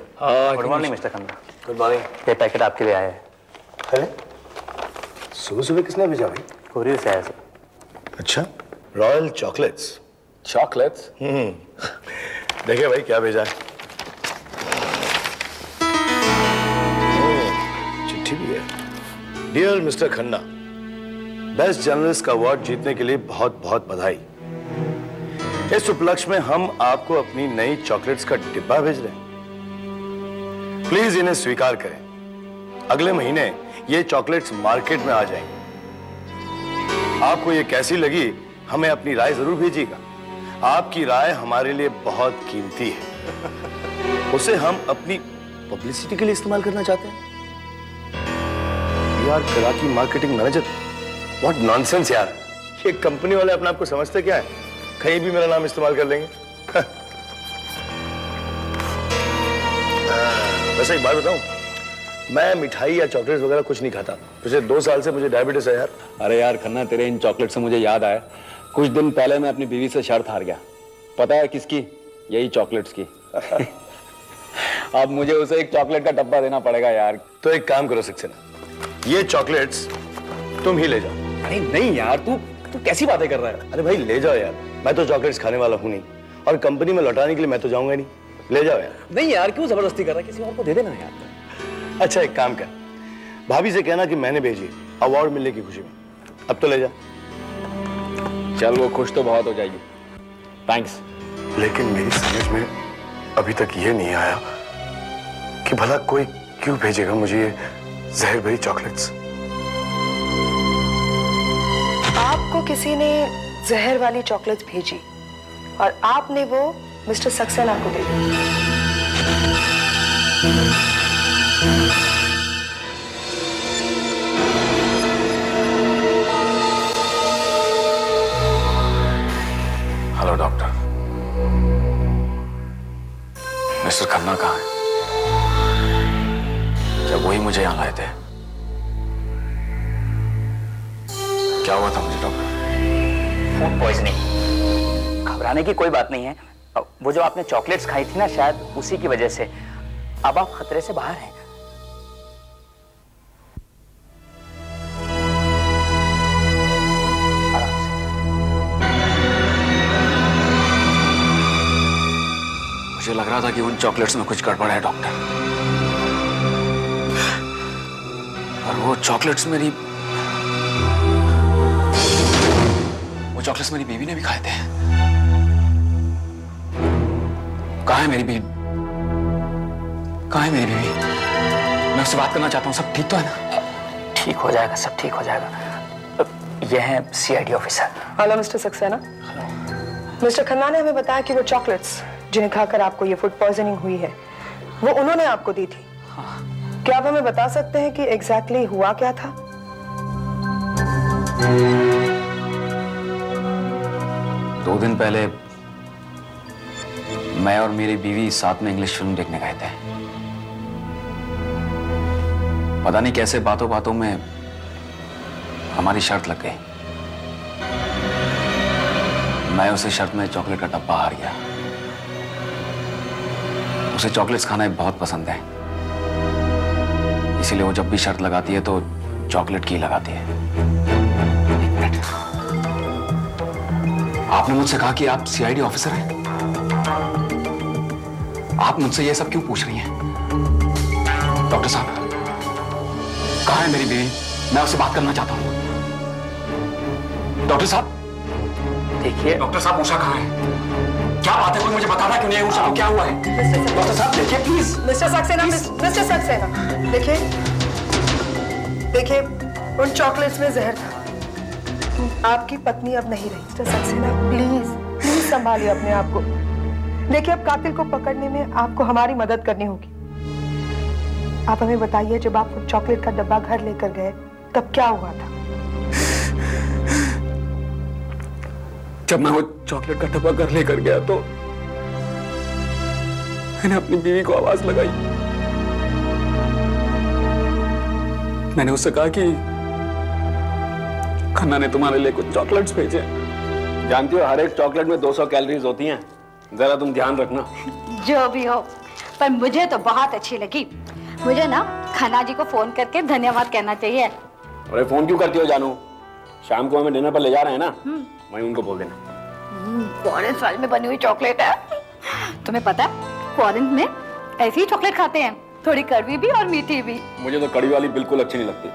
Good morning mister Khanna. Good morning. ये पैकेट आपके लिए आया है। अरे सुबह सुबह किसने भेजा भाई? कोरियर से आया सर। अच्छा, रॉयल चॉकलेट्स। Chocolates? देखिए भाई क्या भेजा है। चिट्ठी भी है। Dear mister Khanna, best journalist का अवार्ड जीतने के लिए बहुत बहुत बधाई। इस उपलक्ष्य में हम आपको अपनी नई चॉकलेट्स का डिब्बा भेज रहे हैं। प्लीज इन्हें स्वीकार करें। अगले महीने ये चॉकलेट्स मार्केट में आ जाएंगे। आपको ये कैसी लगी, हमें अपनी राय जरूर भेजिएगा। आपकी राय हमारे लिए बहुत कीमती है। उसे हम अपनी पब्लिसिटी के लिए इस्तेमाल करना चाहते हैं। यार, कराकी मार्केटिंग मैनेजर, व्हाट नॉनसेंस यार। ये कंपनी वाले अपने आप को समझते क्या है, कहीं भी मेरा नाम इस्तेमाल कर लेंगे। वैसे एक बात बताऊं, मैं मिठाई या चॉकलेट्स वगैरह कुछ नहीं खाता। पिछले 2 साल से मुझे डायबिटीज है यार। अरे यार खन्ना, तेरे इन चॉकलेट से मुझे याद आया, कुछ दिन पहले मैं अपनी बीवी से शर्त हार गया। पता है किसकी? यही चॉकलेट्स की। अब मुझे उसे एक चॉकलेट का डब्बा देना पड़ेगा यार। तो एक काम करो सक्सेना, ये चॉकलेट्स तुम ही ले जाओ। अरे नहीं यार, तू कैसी बातें कर रहा है? अरे भाई ले जाओ यार, मैं तो चॉकलेट्स खाने वाला हूँ नहीं, और कंपनी में लौटाने के लिए मैं तो जाऊंगा नहीं। ले जाओ यार। नहीं यार, क्यों जबरदस्ती कर रहा है? किसी और को दे देना यार। अच्छा एक काम कर, भाभी से कहना कि मैंने भेजी, अवार्ड मिलने की खुशी में। अब तो ले जा। चल, वो खुश तो बहुत हो जाएगी। थैंक्स। लेकिन मेरी समझ में अभी तक ये नहीं आया कि भला कोई क्यों भेजेगा मुझे ये जहर भरी चॉकलेट्स। आपको किसी ने जहर वाली चॉकलेट्स भेजी और आपने वो मिस्टर सक्सेना को दे दी। हेलो डॉक्टर, मिस्टर खन्ना कहाँ है? क्या वही मुझे यहाँ लाए थे? क्या हुआ था मुझे डॉक्टर? Food poisoning. घबराने की कोई बात नहीं है। वो जो आपने चॉकलेट्स खाई थी ना, शायद उसी की वजह से अब आप खतरे से बाहर हैं। आराम से। मुझे लग रहा था कि उन चॉकलेट्स में कुछ गड़बड़ है डॉक्टर, और वो चॉकलेट्स मेरी बीवी ने भी खाए थे। कहाँ है मेरी बीवी? कहाँ है मेरी बीवी? मैं उससे बात करना चाहता हूँ। सब ठीक तो है ना? ठीक हो जाएगा, सब ठीक हो जाएगा। यह है CID officer. Hello mister Saxena. Mister Khanna ने हमें बताया कि वो चॉकलेट्स जिन्हें खाकर आपको ये फूड पॉइजनिंग हुई है, वो उन्होंने आपको दी थी। क्या आप हमें बता सकते हैं कि एग्जैक्टली हुआ क्या था? 2 दिन पहले मैं और मेरी बीवी साथ में इंग्लिश फिल्म देखने गए थे। पता नहीं कैसे बातों बातों में हमारी शर्त लग गई। मैं उसे शर्त में चॉकलेट का डब्बा हार गया। उसे चॉकलेट्स खाना बहुत पसंद है, इसीलिए वो जब भी शर्त लगाती है तो चॉकलेट की लगाती है। एक मिनट, आपने मुझसे कहा कि आप सीआईडी ऑफिसर हैं। आप मुझसे ये सब क्यों पूछ रही हैं? डॉक्टर साहब, कहाँ है मेरी बीवी? मैं उससे बात करना चाहता हूँ। डॉक्टर साहब देखिए। डॉक्टर साहब, उषा कहाँ है? क्या बात है? कोई मुझे बताना क्यों नहीं है? उषा को क्या हुआ है? डॉक्टर साहब देखिए please. Mister Saxena, mister Saxena, देखिए उन चॉकलेट्स में जहर था। आपकी पत्नी अब नहीं रही। मिस्टर सक्सेना प्लीज संभालिए अपने आप को। देखिए अब कातिल को पकड़ने में आपको हमारी मदद करनी होगी। आप हमें बताइए, जब आप चॉकलेट का डब्बा घर लेकर गए तब क्या हुआ था? जब मैं वो चॉकलेट का डब्बा घर लेकर गया तो मैंने अपनी बीवी को आवाज लगाई। मैंने उससे कहा कि खन्ना ने तुम्हारे लिए कुछ चॉकलेट्स भेजे। जानती हो, हर एक चॉकलेट में 200 कैलोरीज होती हैं। जरा तुम ध्यान रखना। जो भी हो, पर मुझे तो बहुत अच्छी लगी। मुझे ना खन्ना जी को फोन करके धन्यवाद कहना चाहिए। अरे फोन क्यों करती हो जानू? शाम को हमें डिनर पर ले जा रहे हैं ना, वहीं उनको बोल देना। फॉरेन स्टाइल में बनी हुई चॉकलेट है। तुम्हें पता है, फॉरेन में ऐसी ही चॉकलेट खाते हैं, थोड़ी कड़वी भी और मीठी भी। मुझे तो कड़ी वाली बिल्कुल अच्छी नहीं लगती,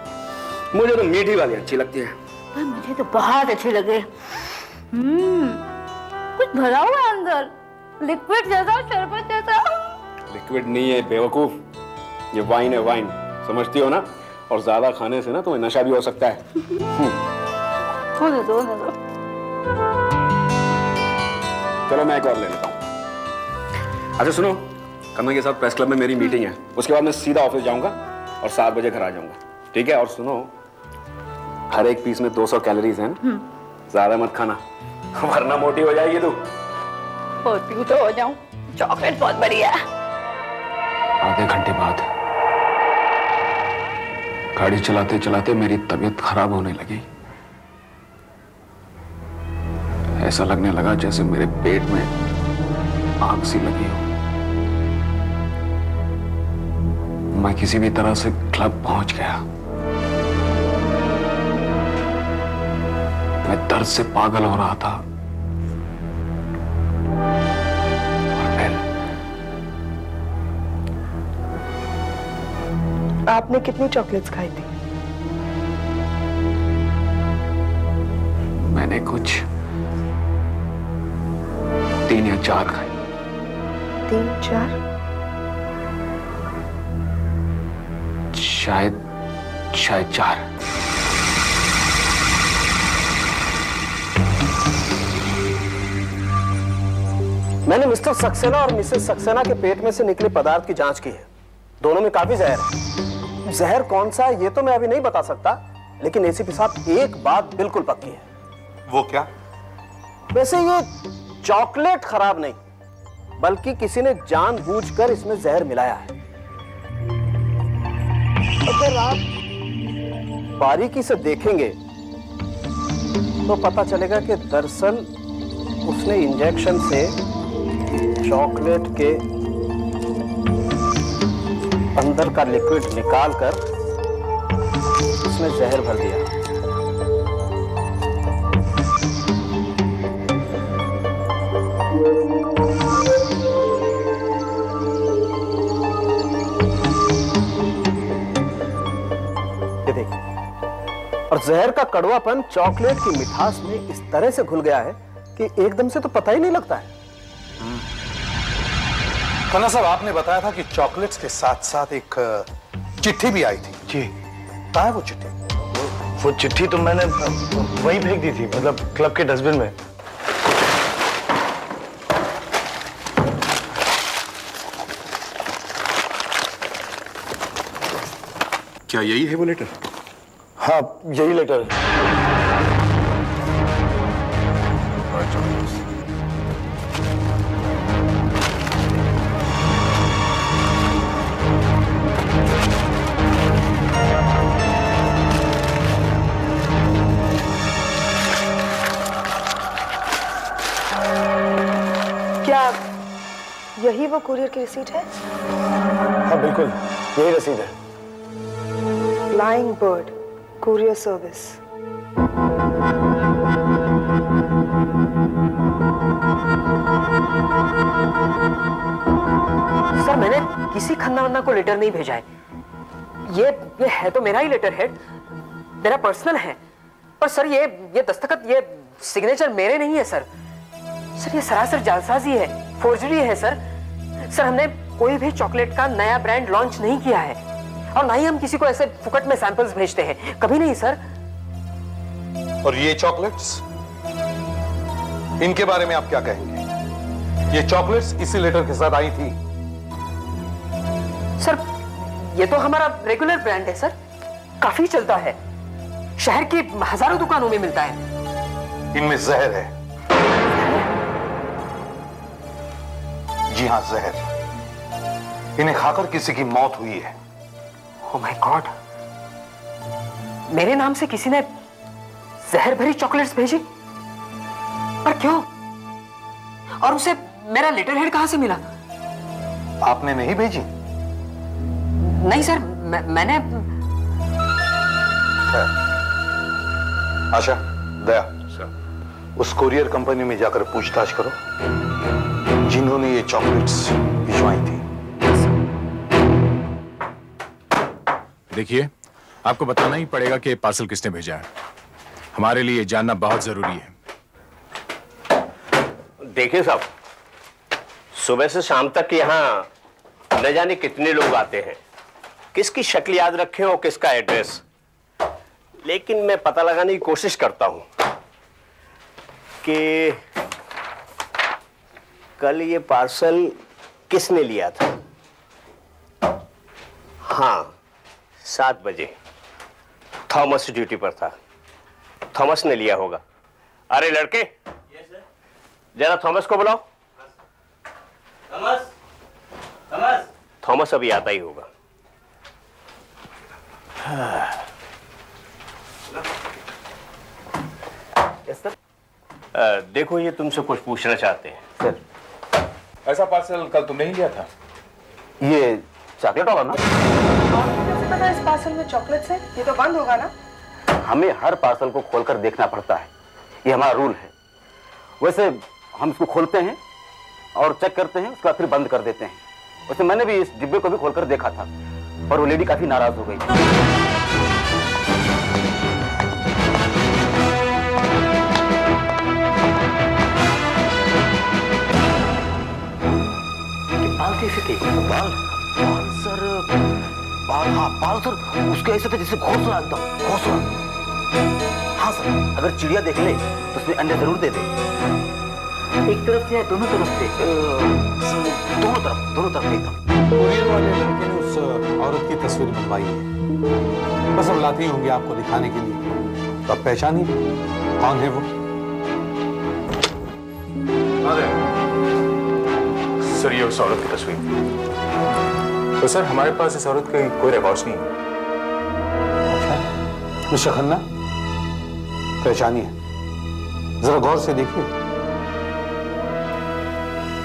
मुझे तो मीठी वाली अच्छी लगती है। पर मुझे तो बहुत अच्छी लगे। कुछ भरा हुआ है अंदर, लिक्विड जैसा, शरबत जैसा। लिक्विड नहीं है बेवकूफ, ये वाइन है, वाइन। समझती हो ना? और ज्यादा खाने से ना तुम्हें नशा भी हो सकता है। होने दो। चलो मैं एक और ले लेता हूँ। अच्छा सुनो, खन्ना के साथ प्रेस क्लब में मेरी मीटिंग है, उसके बाद मैं सीधा ऑफिस जाऊंगा और 7 बजे घर आ जाऊंगा, ठीक है? और सुनो, हर एक पीस में 200 कैलोरीज हैं, ज्यादा मत खाना वरना मोटी हो जाएगी तू। होती तो हो जाऊं, चॉकलेट बहुत बढ़िया है। आधे घंटे बाद गाड़ी चलाते चलाते मेरी तबीयत खराब होने लगी। ऐसा लगने लगा जैसे मेरे पेट में आग सी लगी हो। मैं किसी भी तरह से क्लब पहुंच गया। मैं दर्द से पागल हो रहा था। और फिर आपने कितनी चॉकलेट्स खाई थी? मैंने कुछ 3 या 4 खाई। 3-4? शायद 4। मैंने मिस्टर सक्सेना और मिसेस सक्सेना के पेट में से निकले पदार्थ की जांच की है। दोनों में काफी जहर है। जहर कौन सा है ये तो मैं अभी नहीं बता सकता, लेकिन एसीपी साहब एक बात बिल्कुल पक्की है। वो क्या? वैसे ये चॉकलेट खराब नहीं, बल्कि किसी ने जानबूझकर इसमें जहर मिलाया है। अगर आप बारीकी से देखेंगे तो पता चलेगा कि दरअसल उसने इंजेक्शन से चॉकलेट के अंदर का लिक्विड निकालकर उसमें जहर भर दिया। ये देखिए, और जहर का कड़वापन चॉकलेट की मिठास में इस तरह से घुल गया है कि एकदम से तो पता ही नहीं लगता है। खन्ना साहब, आपने बताया था कि चॉकलेट्स के साथ साथ एक चिट्ठी भी आई थी। जी, कहाँ है वो चिट्ठी? वो चिट्ठी तो मैंने वहीं फेंक दी थी, मतलब क्लब के डस्टबिन में। क्या यही है वो लेटर? हाँ, यही लेटर है। क्या यही वो कुरियर की रिसीट है? हाँ बिल्कुल, यही रसीद है। Flying bird courier service. Sir, मैंने किसी खन्ना वन्ना को लेटर नहीं भेजा है। ये है तो मेरा ही लेटर हेड, मेरा पर्सनल है। पर सर ये दस्तखत, ये सिग्नेचर मेरे नहीं है सर। सर ये सरासर जालसाजी है, फोर्जरी है सर। सर हमने कोई भी चॉकलेट का नया ब्रांड लॉन्च नहीं किया है, और ना ही हम किसी को ऐसे फुकट में सैंपल्स भेजते हैं, कभी नहीं सर। और ये चॉकलेट्स, इनके बारे में आप क्या कहेंगे? ये चॉकलेट्स इसी लेटर के साथ आई थी। सर ये तो हमारा रेगुलर ब्रांड है सर, काफी चलता है, शहर की हजारों दुकानों में मिलता है। इनमें जहर है। जी हाँ, जहर। इन्हें खाकर किसी की मौत हुई है। ओह माय गॉड, मेरे नाम से किसी ने जहर भरी चॉकलेट्स भेजी? पर क्यों? और उसे मेरा लेटर हेड कहां से मिला? आपने नहीं भेजी? नहीं सर, मैंने। आशा, दया, उस कुरियर कंपनी में जाकर पूछताछ करो जिन्होंने ये चॉकलेट्स भिजवाई थी। देखिए, आपको बताना ही पड़ेगा कि पार्सल किसने भेजा है। हमारे लिए जानना बहुत जरूरी है। देखिए साहब, सुबह से शाम तक यहाँ न जाने कितने लोग आते हैं, किसकी शक्ल याद रखे और किसका एड्रेस, लेकिन मैं पता लगाने की कोशिश करता हूं कि कल ये पार्सल किसने लिया था। हाँ, 7 बजे थॉमस ड्यूटी पर था, थॉमस ने लिया होगा। अरे लड़के, जरा थॉमस को बुलाओ। थॉमस अभी आता ही होगा। देखो ये तुमसे कुछ पूछना चाहते हैं। सर ऐसा पार्सल कल तुमने ही लिया था? ये चॉकलेट होगा ना? कैसे पता इस पार्सल में चॉकलेट्स है? ये तो बंद होगा ना? हमें हर पार्सल को खोलकर देखना पड़ता है, ये हमारा रूल है। वैसे हम इसको खोलते हैं और चेक करते हैं, उसके बाद फिर बंद कर देते हैं। वैसे मैंने भी इस डिब्बे को भी खोलकर देखा था, पर वो लेडी काफी नाराज हो गई। बाल कैसे थे? बाल सर, बाल सर उसके ऐसे थे जैसे घोंसला, एकदम घोंसला। हाँ सर, अगर चिड़िया देख ले तो उसमें अंडे जरूर दे दे। एक तरफ से या दोनों तरफ से? दोनों तरफ एकदम। कुरियर वाले लड़के ने उस औरत की तस्वीर बनवाई है, बस अब लाते ही होंगे आपको दिखाने के लिए। तो आप पहचानिए कौन है वो। सर ये उस औरत की तस्वीर। तो सर हमारे पास इस औरत की कोई रिकॉर्ड्स नहीं है। अच्छा मिस्टर खन्ना, पहचानिए, जरा गौर से देखिए।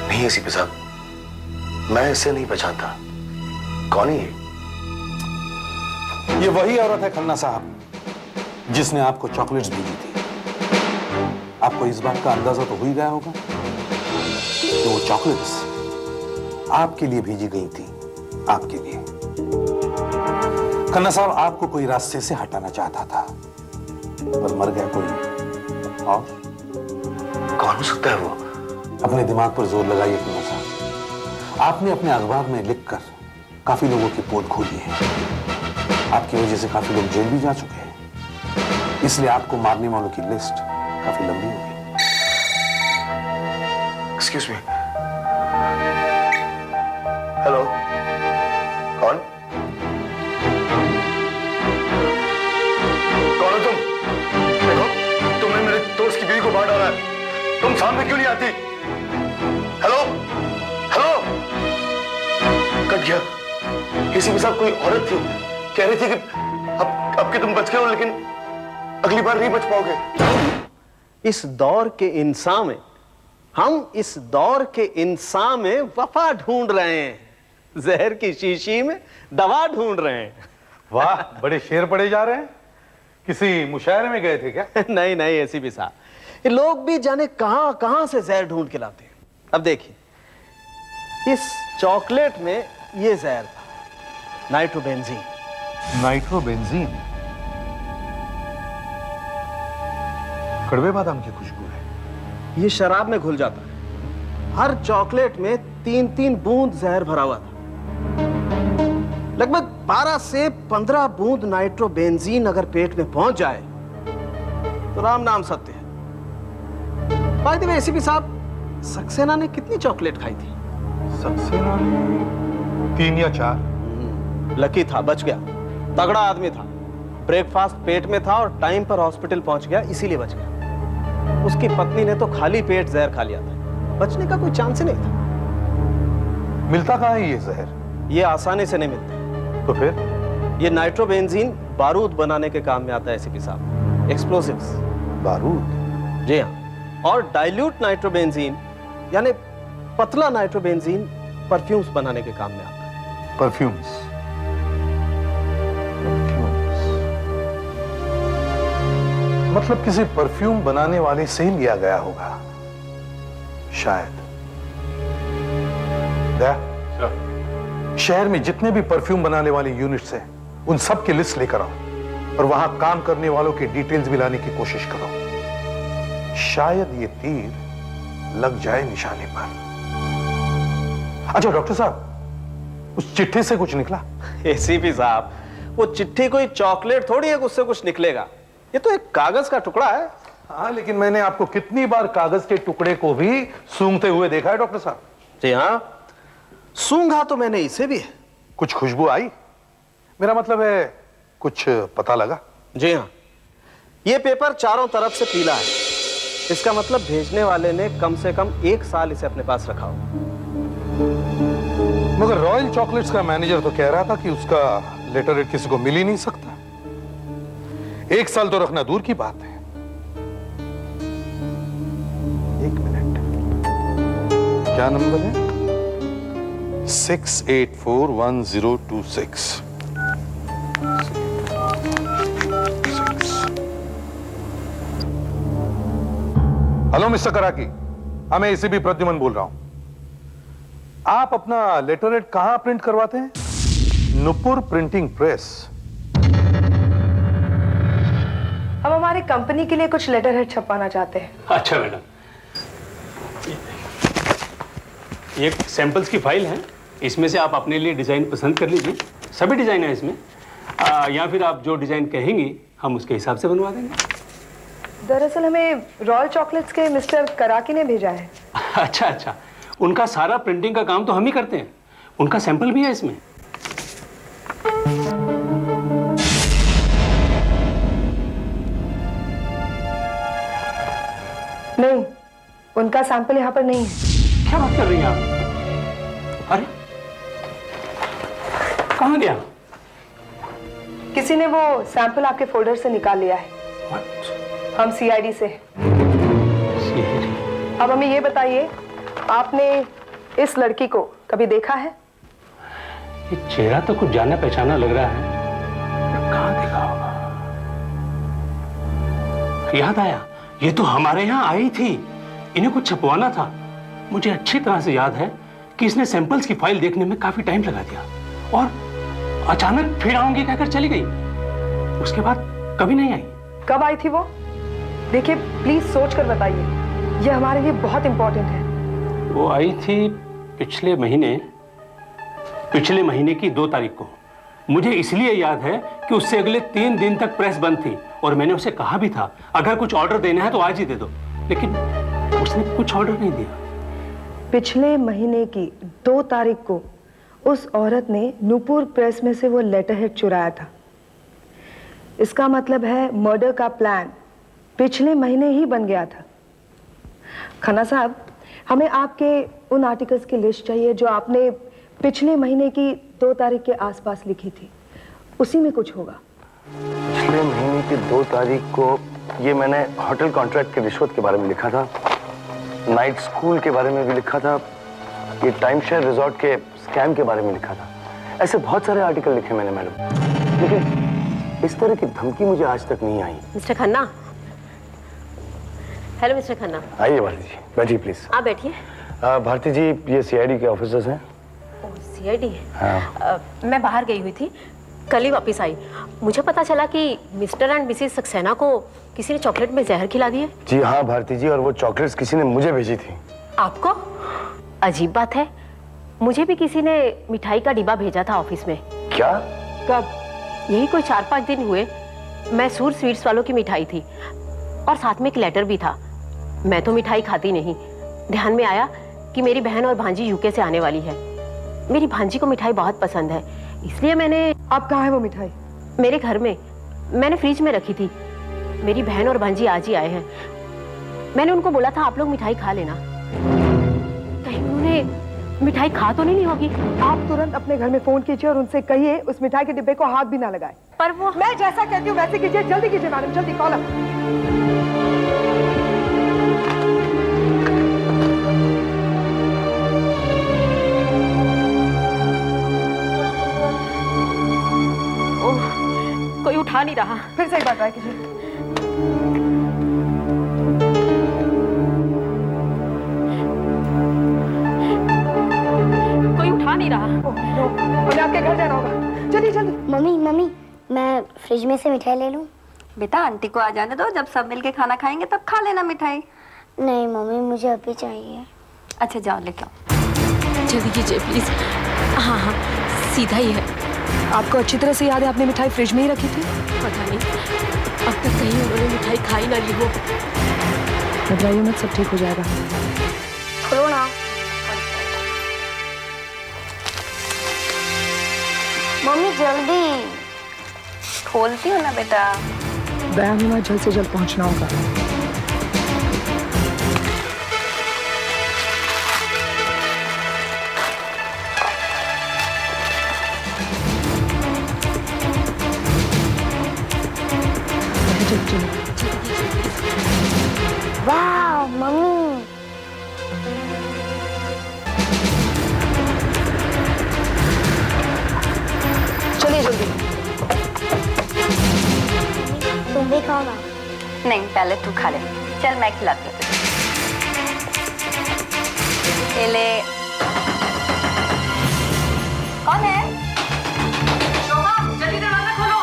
नहीं एसीपी साहब, मैं इसे नहीं पहचानता। कौन है ये वही औरत है खन्ना साहब, जिसने आपको चॉकलेट्स भेजी थी। आपको इस बात का अंदाजा तो हो ही गया होगा कि वो चॉकलेट्स आपके लिए भेजी गई थी, आपके लिए। खन्ना साहब आपको कोई रास्ते से हटाना चाहता था, पर मर गया कोई और। कौन हो सकता है वो? अपने दिमाग पर जोर लगाइए खन्ना साहब। आपने अपने अखबार में लिखकर काफी लोगों की पोल खोली है। आपकी वजह से काफी लोग जेल भी जा चुके हैं, इसलिए आपको मारने वालों की लिस्ट काफी लंबी होगी। Excuse me. हेलो, कौन? कौन हो तुम? देखो, तुमने मेरे दोस्त की बीवी को मार डाला है। तुम सामने क्यों नहीं आती? Hello, hello. कट गया। किसी के साथ कोई औरत थी, कह रही थी कि अब कि तुम बच गए हो, लेकिन अगली बार नहीं बच पाओगे। इस दौर के इंसान में, हम इस दौर के इंसान में वफा ढूंढ रहे हैं, जहर की शीशी में दवा ढूंढ रहे हैं। वाह, बड़े शेर पड़े जा रहे हैं। किसी मुशायरे में गए थे क्या? नहीं नहीं, ऐसी भी साहब, ये लोग भी जाने कहां कहां से जहर ढूंढ के लाते हैं। अब देखिए, इस चॉकलेट में ये जहर था, नाइट्रोबेंजीन। नाइट्रोबेंजीन? कड़वे बादाम की खुशबू है। ये शराब में घुल जाता है। हर चॉकलेट में 3-3 बूंद जहर भरा हुआ था। लगभग 12 से 15 बूंद नाइट्रोबेंजीन अगर पेट में पहुंच जाए तो राम नाम सत्य है। बाय द वे एसीपी साहब, सक्सेना ने कितनी चॉकलेट खाई थी? सक्सेना ने 3 या 4। लकी था, बच गया। तगड़ा आदमी था, ब्रेकफास्ट पेट में था और टाइम पर हॉस्पिटल पहुंच गया, इसीलिए बच गया। उसकी पत्नी ने तो खाली पेट जहर खा लिया था, बचने का कोई चांस ही नहीं था। मिलता कहाँ है ये जहर? ये आसानी से नहीं मिलता। तो फिर? ये नाइट्रोबेंजीन बारूद बनाने के काम में आता है एसीपी साहब, एक्सप्लोसिव्स। बारूद? जी हाँ। और डाइल्यूट नाइट्रोबेंजीन यानी पतला नाइट्रोबेंजीन परफ्यूम्स बनाने के काम में आता है। परफ्यूम्स? मतलब किसी परफ्यूम बनाने वाले से ही लिया गया होगा शायद। शहर में जितने भी परफ्यूम बनाने वाले यूनिट्स हैं, उन सब की लिस्ट लेकर आओ और वहां काम करने वालों की डिटेल्स भी लाने की कोशिश करो। शायद ये तीर लग जाए निशाने पर। अच्छा डॉक्टर साहब, उस चिट्ठी से कुछ निकला? एसीपी साहब, वो चिट्ठी कोई चॉकलेट थोड़ी है उससे कुछ निकलेगा। ये तो एक कागज का टुकड़ा है। हाँ, लेकिन मैंने आपको कितनी बार कागज के टुकड़े को भी सूंघते हुए देखा है डॉक्टर साहब। जी हाँ, सूंघा तो मैंने इसे भी है। कुछ खुशबू आई? मेरा मतलब है कुछ पता लगा? जी हाँ, ये पेपर चारों तरफ से पीला है। इसका मतलब भेजने वाले ने कम से कम 1 साल इसे अपने पास रखा हो। मगर रॉयल चॉकलेट्स का मैनेजर तो कह रहा था कि उसका लेटर हेड किसी को मिल ही नहीं सकता। 1 साल तो रखना दूर की बात है। 1 मिनट, क्या नंबर है? 6841026। हेलो मिस्टर कराकी, हाँ मैं ACP प्रद्युमन बोल रहा हूं। आप अपना लेटर हेड कहां प्रिंट करवाते हैं? Nupur printing press. हम हमारी कंपनी के लिए कुछ लेटर हेड छपवाना चाहते हैं। अच्छा मैडम, ये सैंपल्स की फाइल है, इसमें से आप अपने लिए डिजाइन पसंद कर लीजिए। सभी डिजाइन है इसमें, या फिर आप जो डिजाइन कहेंगी हम उसके हिसाब से बनवा देंगे। दरअसल हमें रॉयल चॉकलेट्स के मिस्टर कराकी ने भेजा है। अच्छा अच्छा, उनका सारा प्रिंटिंग का काम तो हम ही करते हैं, उनका सैंपल भी है इसमें। नहीं, उनका सैंपल यहाँ पर नहीं है। क्या बात कर रही हैं आप? अरे कहाँ गया? किसी ने वो सैंपल आपके फोल्डर से निकाल लिया है। हम CID से। अब हमें ये बताइए, आपने इस लड़की को कभी देखा है? ये चेहरा तो कुछ जाना पहचाना लग रहा है, कहाँ देखा होगा? याद आया, ये तो हमारे यहाँ आई थी, इन्हें कुछ छपवाना था। मुझे अच्छी तरह से याद है कि इसने सैंपल्स की फाइल देखने में काफी टाइम लगा दिया और अचानक फिर आऊंगी कहकर चली गई। उसके बाद कभी नहीं आई। कब आई थी वो? देखिए प्लीज सोच कर बताइए, ये हमारे लिए बहुत इंपॉर्टेंट है। वो आई थी पिछले महीने की 2 तारीख को। मुझे इसलिए याद है कि उससे अगले 3 दिन तक प्रेस बंद थी और मैंने उसे कहा भी था अगर कुछ ऑर्डर देना है तो आज ही दे दो, लेकिन उसने कुछ ऑर्डर नहीं दिया। पिछले महीने की 2 तारीख को उस औरत ने नूपुर प्रेस में से वो लेटर हेड चुराया था। इसका मतलब है मर्डर का प्लान पिछले महीने ही बन गया था। खन्ना साहब, हमें आपके उन आर्टिकल्स की लिस्ट चाहिए जो आपने पिछले महीने की 2 तारीख के आसपास लिखी थी। उसी में कुछ होगा। पिछले महीने की 2 तारीख को ये मैंने होटल कॉन्ट्रैक्ट के रिश्वत के बारे में लिखा था, नाइट स्कूल के बारे में भी लिखा था, ये टाइम शेयर रिजॉर्ट के स्कैम के बारे में लिखा था। ऐसे बहुत सारे आर्टिकल लिखे मैंने मैडम, लेकिन इस तरह की धमकी मुझे आज तक नहीं आई। Mr Khanna. Hello Mr Khanna. आइए भारती जी, बैठिए प्लीज। आप बैठिए। भारती जी, ये CID के ऑफिसर्स हैं। CID? हाँ। मैं बाहर गई हुई थी, कल ही वापस आई। मुझे पता चला कि मिस्टर एंड मिसेस सक्सेना को किसी ने चॉकलेट में जहर खिला दिया। जी हाँ भारती जी, और वो चॉकलेट्स किसी ने मुझे भेजी थी। आपको? अजीब बात है, मुझे भी किसी ने मिठाई का डिब्बा भेजा था ऑफिस में। क्या? कब? यही कोई 4-5 दिन हुए। मैसूर स्वीट्स वालों की मिठाई थी और साथ में एक लेटर भी था। मैं तो मिठाई खाती नहीं, ध्यान में आया कि मेरी बहन और भांजी UK से आने वाली है। मेरी भांजी को मिठाई बहुत पसंद है, इसलिए मैंने। अब कहाँ है वो मिठाई? मेरे घर में, मैंने फ्रिज में रखी थी। मेरी बहन और भांजी आज ही आए हैं। मैंने उनको बोला था आप लोग मिठाई खा लेना। कहीं उन्होंने मिठाई खा तो नहीं होगी? आप तुरंत अपने घर में फोन कीजिए और उनसे कहिए उस मिठाई के डिब्बे को हाथ भी ना लगाए। पर वो, मैं जैसा कहती हूँ वैसे कीजिए। जल्दी कीजिए मैडम, जल्दी कॉल अप। कोई उठा नहीं रहा। फिर से एक बार ट्राई कीजिए। कोई उठा नहीं रहा। हमें आपके घर जाना होगा, जल्दी जल्दी। मम्मी, मैं फ्रिज में से मिठाई ले लूं? बेटा आंटी को आ जाने दो, जब सब मिलके खाना खाएंगे तब खा लेना मिठाई। नहीं मम्मी, मुझे अभी चाहिए। अच्छा जाओ लेके आओ। जल्दी कीजिए प्लीज। हाँ हाँ, सीधा ही है। आपको अच्छी तरह से याद है आपने मिठाई फ्रिज में ही रखी थी? पता नहीं, अब तक कहीं उन्होंने मिठाई खाई ना ली हो। घबराइए मत, सब ठीक हो जाएगा। खोलो ना। मम्मी जल्दी। खोलती हूँ ना बेटा। बयान में जल्द से जल्द पहुंचना होगा। खाओ ना। नहीं, पहले तू खा ले। चल मैं खिलाती हूँ तुझे। ये ले। कौन है? शोभा, जल्दी दरवाजा खोलो।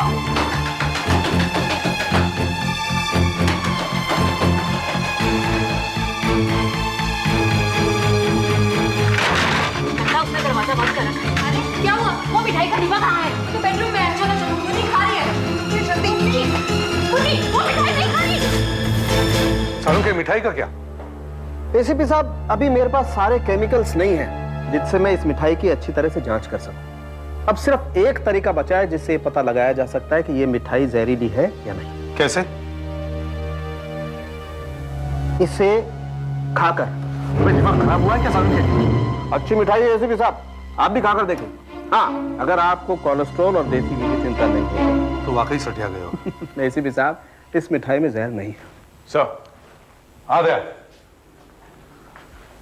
उसने दरवाजा बंद कर रखा है। अरे क्या हुआ? वो मिठाई का डिब्बा कहाँ है? तो बेडरूम में है। चलो चलो, क्यों नहीं खा रही है? जल्दी वो मिठाई नहीं खा रही। सारू के मिठाई का क्या? एसीपी साहब, अभी मेरे पास सारे केमिकल्स नहीं हैं जिससे मैं इस मिठाई की अच्छी तरह से जांच कर सकूं। अब सिर्फ एक तरीका बचा है जिससे ये पता लगाया जा सकता है कि ये मिठाई जहरीली है या नहीं। कैसे? इसे खाकर। दिमाग खराब हुआ है क्या सारू के? अच्छी मिठाई है एसीपी साहब, आप भी खाकर देखें। हाँ, अगर आपको कोलेस्ट्रॉल और देसी घी की चिंता नहीं है तो वाकई सटिया गए हो। एसीपी साहब, इस मिठाई में जहर नहीं है। सर, आ गया।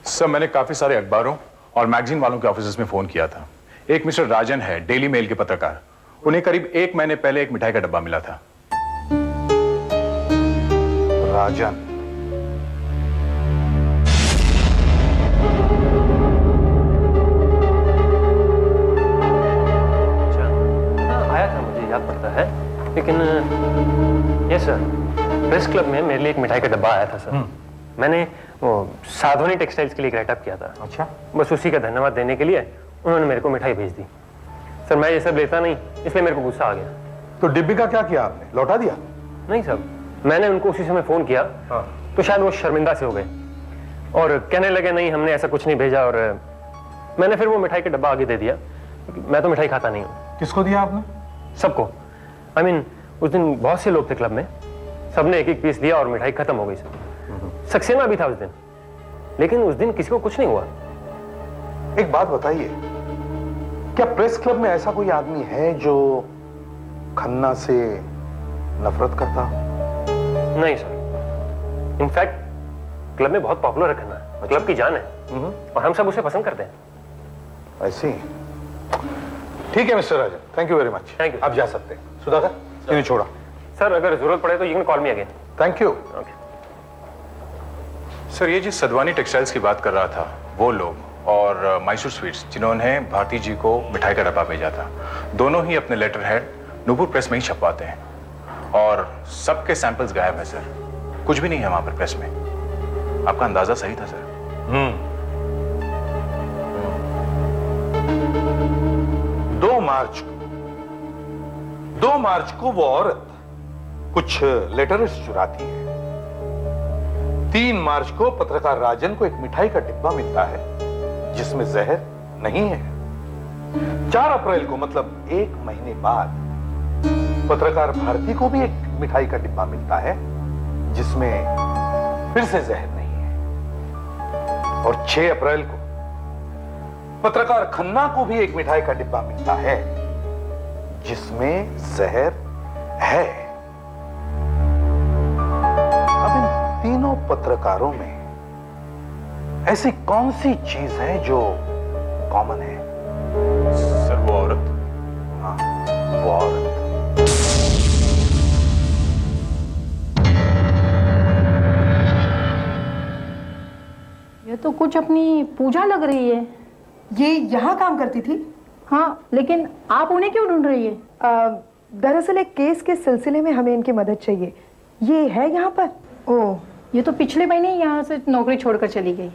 सर, मैंने काफी सारे अखबारों और मैगजीन वालों के ऑफिस में फोन किया था। एक मिस्टर राजन है, डेली मेल के पत्रकार। उन्हें करीब 1 महीने पहले एक मिठाई का डब्बा मिला था। राजन? आया था, मुझे याद पड़ता है, लेकिन ये सर, प्रेस क्लब में मेरे लिए एक मिठाई का डब्बा आया था सर। मैंने वो साधोनी टेक्सटाइल्स के लिए एक राइटअप किया था। अच्छा। बस उसी का धन्यवाद देने के लिए उन्होंने मेरे को मिठाई भेज दी। सर, मैं ये सब लेता नहीं, इसलिए मेरे को गुस्सा आ गया। तो डिब्बे का क्या किया आपने? लौटा दिया? नहीं सर, मैंने उनको उसी समय फोन किया। तो शायद वो शर्मिंदा से हो गए और कहने लगे नहीं, हमने ऐसा कुछ नहीं भेजा। और मैंने फिर वो मिठाई का डब्बा आगे दे दिया। मैं तो मिठाई खाता नहीं हूँ। किसको दिया आपने? सबको। I mean, उस दिन बहुत से लोग थे क्लब में, सबने एक एक पीस दिया और मिठाई खत्म हो गई सर। सक्सेना भी था उस दिन, लेकिन उस दिन किसी को कुछ नहीं हुआ। एक बात बताइए, क्या प्रेस क्लब में ऐसा कोई आदमी है जो खन्ना से नफरत करता हो? नहीं सर, इनफैक्ट क्लब में बहुत पॉपुलर है खन्ना, क्लब की जान है और हम सब उसे पसंद करते हैं। ऐसी? ठीक है mister Rajan, thank you very much. Thank you. आप जा सकते हैं। सुधाकर, इन्हें छोड़ा। सर, अगर जरूरत पड़े तो you can call me again. Thank you. Okay. Sir, ये जिस सदवानी टेक्सटाइल्स की बात कर रहा था, वो लोग और मैसूर स्वीट्स जिन्होंने भारती जी को मिठाई का डब्बा भेजा था, दोनों ही अपने लेटर हेड नूपुर प्रेस में ही छपवाते हैं और सबके सैंपल्स गायब है सर। कुछ भी नहीं है वहां पर प्रेस में। आपका अंदाजा सही था सर। 2 मार्च को वो औरत कुछ लेटर्स चुराती है। 3 मार्च को पत्रकार राजन को एक मिठाई का डिब्बा मिलता है जिसमें जहर नहीं है। 4 अप्रैल को, मतलब 1 महीने बाद, पत्रकार भारती को भी एक मिठाई का डिब्बा मिलता है जिसमें फिर से जहर नहीं है। और 6 अप्रैल को पत्रकार खन्ना को भी एक मिठाई का डिब्बा मिलता है जिसमें जहर है। अब इन तीनों पत्रकारों में ऐसी कौन सी चीज है जो कॉमन है? सर, वो औरत। हाँ, वो औरत। ये तो कुछ अपनी पूजा लग रही है। ये यहाँ काम करती थी? हाँ, लेकिन आप उन्हें क्यों ढूंढ रही है? दरअसल एक केस के सिलसिले में हमें इनकी मदद चाहिए। ये है यहाँ पर? ओह, ये तो पिछले महीने यहाँ से नौकरी छोड़कर चली गई।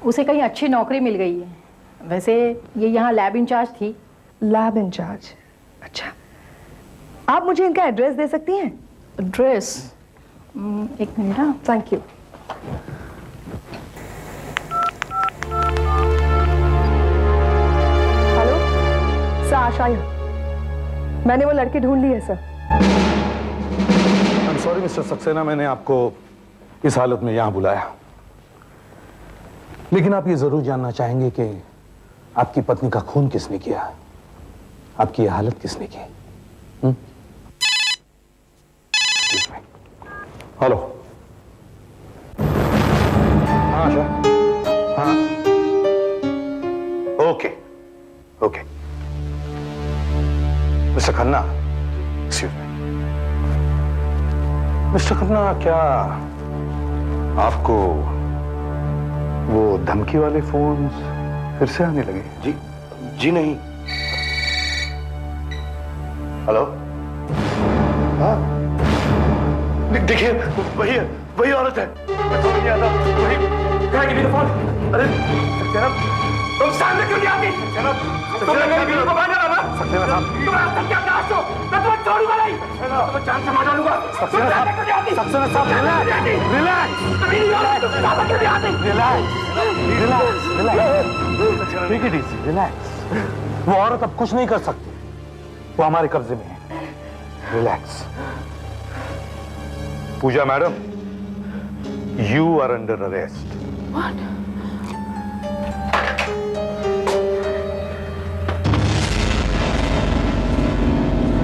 उसे कहीं अच्छी नौकरी मिल गई है। वैसे ये यहाँ लैब इंचार्ज थी। Lab in charge? अच्छा, आप मुझे इनका एड्रेस दे सकती हैं? एड्रेस? एक मिनट। हाँ, थैंक यू। हेलो सर, आशा यहाँ। मैंने वो लड़की ढूंढ ली है sir. I am sorry mister Saxena, मैंने आपको इस हालत में यहां बुलाया, लेकिन आप ये जरूर जानना चाहेंगे कि आपकी पत्नी का खून किसने किया, आपकी ये हालत किसने की? हेलो। हाँ आशा। हाँ, okay okay. Mister Khanna, excuse me. Mister Khanna, क्या आपको वो धमकी वाले फोन फिर से आने लगे? जी नहीं। हेलो? हाँ, देखिए वही औरत है। समझ नहीं आता, वही कहाँ गिरी फोन? अरे सक्सेना, तुम सामने क्यों नहीं आती? तुम मेरी बीवी को मारने वाला? सक्सेना साहब, तुम आज तक क्या चाहते हो? मैं तुम्हें छोड़ूंगा नहीं, तुम्हें जान से मार डालूंगा। सक्सेना साहब, रिलैक्स। वो औरत अब कुछ नहीं कर सकती, वो हमारे कब्जे में है। Relax. Pooja madam, you are under arrest.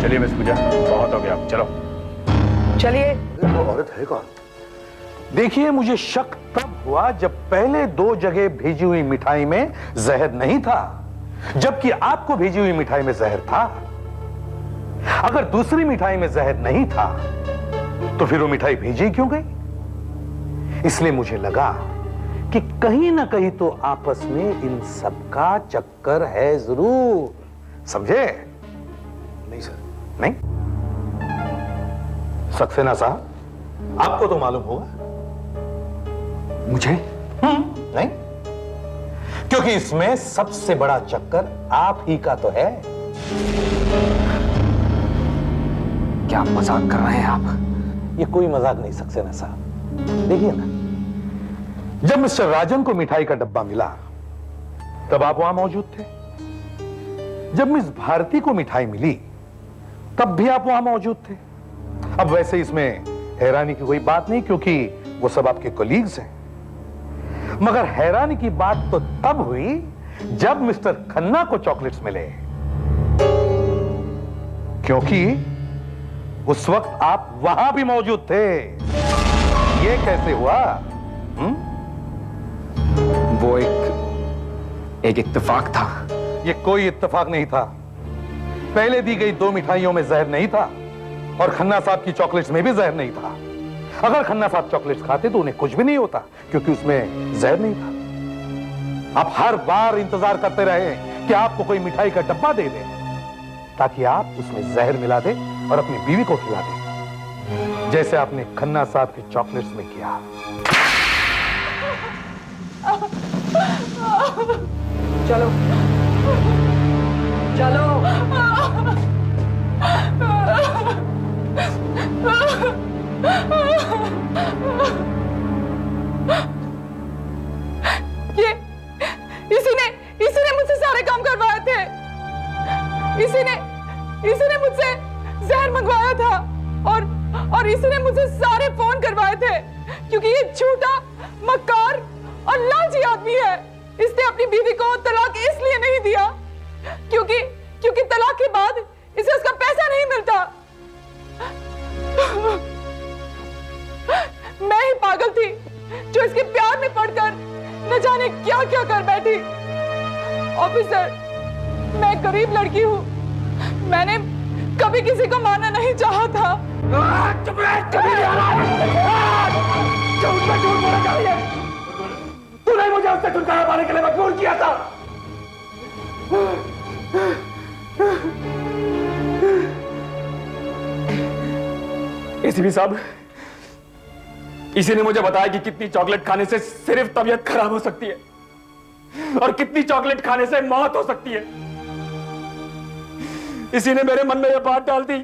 चलिए मिस पूजा, बहुत हो गया, चलो चलिए। वो औरत है कौन? देखिए, मुझे शक तब हुआ जब पहले 2 जगह भेजी हुई मिठाई में जहर नहीं था, जबकि आपको भेजी हुई मिठाई में जहर था। अगर दूसरी मिठाई में जहर नहीं था तो फिर वो मिठाई भेजी क्यों गई? इसलिए मुझे लगा कि कहीं ना कहीं तो आपस में इन सबका चक्कर है जरूर। समझे? नहीं सर। नहीं? सक्सेना साहब, आपको तो मालूम होगा। मुझे? नहीं, क्योंकि इसमें सबसे बड़ा चक्कर आप ही का तो है। क्या मजाक कर रहे हैं आप? ये कोई मजाक नहीं सक्सेना साहब। देखिए ना, जब मिस्टर राजन को मिठाई का डब्बा मिला तब आप वहां मौजूद थे। जब मिस भारती को मिठाई मिली तब भी आप वहां मौजूद थे। अब वैसे इसमें हैरानी की कोई बात नहीं, क्योंकि वो सब आपके कोलीग्स हैं। मगर हैरानी की बात तो तब हुई जब मिस्टर खन्ना को चॉकलेट्स मिले, क्योंकि उस वक्त आप वहां भी मौजूद थे। ये कैसे हुआ? वो एक इत्तेफाक था। ये कोई इत्तेफाक नहीं था। पहले दी गई 2 मिठाइयों में जहर नहीं था और खन्ना साहब की चॉकलेट्स में भी जहर नहीं था। अगर खन्ना साहब चॉकलेट्स खाते तो उन्हें कुछ भी नहीं होता, क्योंकि उसमें जहर नहीं था। आप हर बार इंतजार करते रहे कि आपको कोई मिठाई का डब्बा दे दे, ताकि आप उसमें जहर मिला दे और अपनी बीवी को खिला दे, जैसे आपने खन्ना साहब की चॉकलेट्स में किया। चलो चलो। इसी ने मुझसे सारे काम करवाए थे। इसी ने मुझसे जहर मंगवाया था और इसी ने मुझसे सारे फोन करवाए थे, क्योंकि ये झूठा, मक्कार और लालची आदमी है। इसने अपनी बीवी को तलाक इसलिए नहीं दिया क्योंकि तलाक के बाद इसे उसका पैसा नहीं मिलता। मैं ही पागल थी जो इसके प्यार में पड़कर न जाने क्या क्या कर बैठी। ऑफिसर, मैं गरीब लड़की हूँ, मैंने कभी किसी को मारना नहीं चाहा था। तूने मुझे उससे छुटकारा पाने के लिए मजबूर किया था। एसीपी साहब, इसी ने मुझे बताया कि कितनी चॉकलेट खाने से सिर्फ तबीयत खराब हो सकती है और कितनी चॉकलेट खाने से मौत हो सकती है। इसी ने मेरे मन में यह बात डाल दी।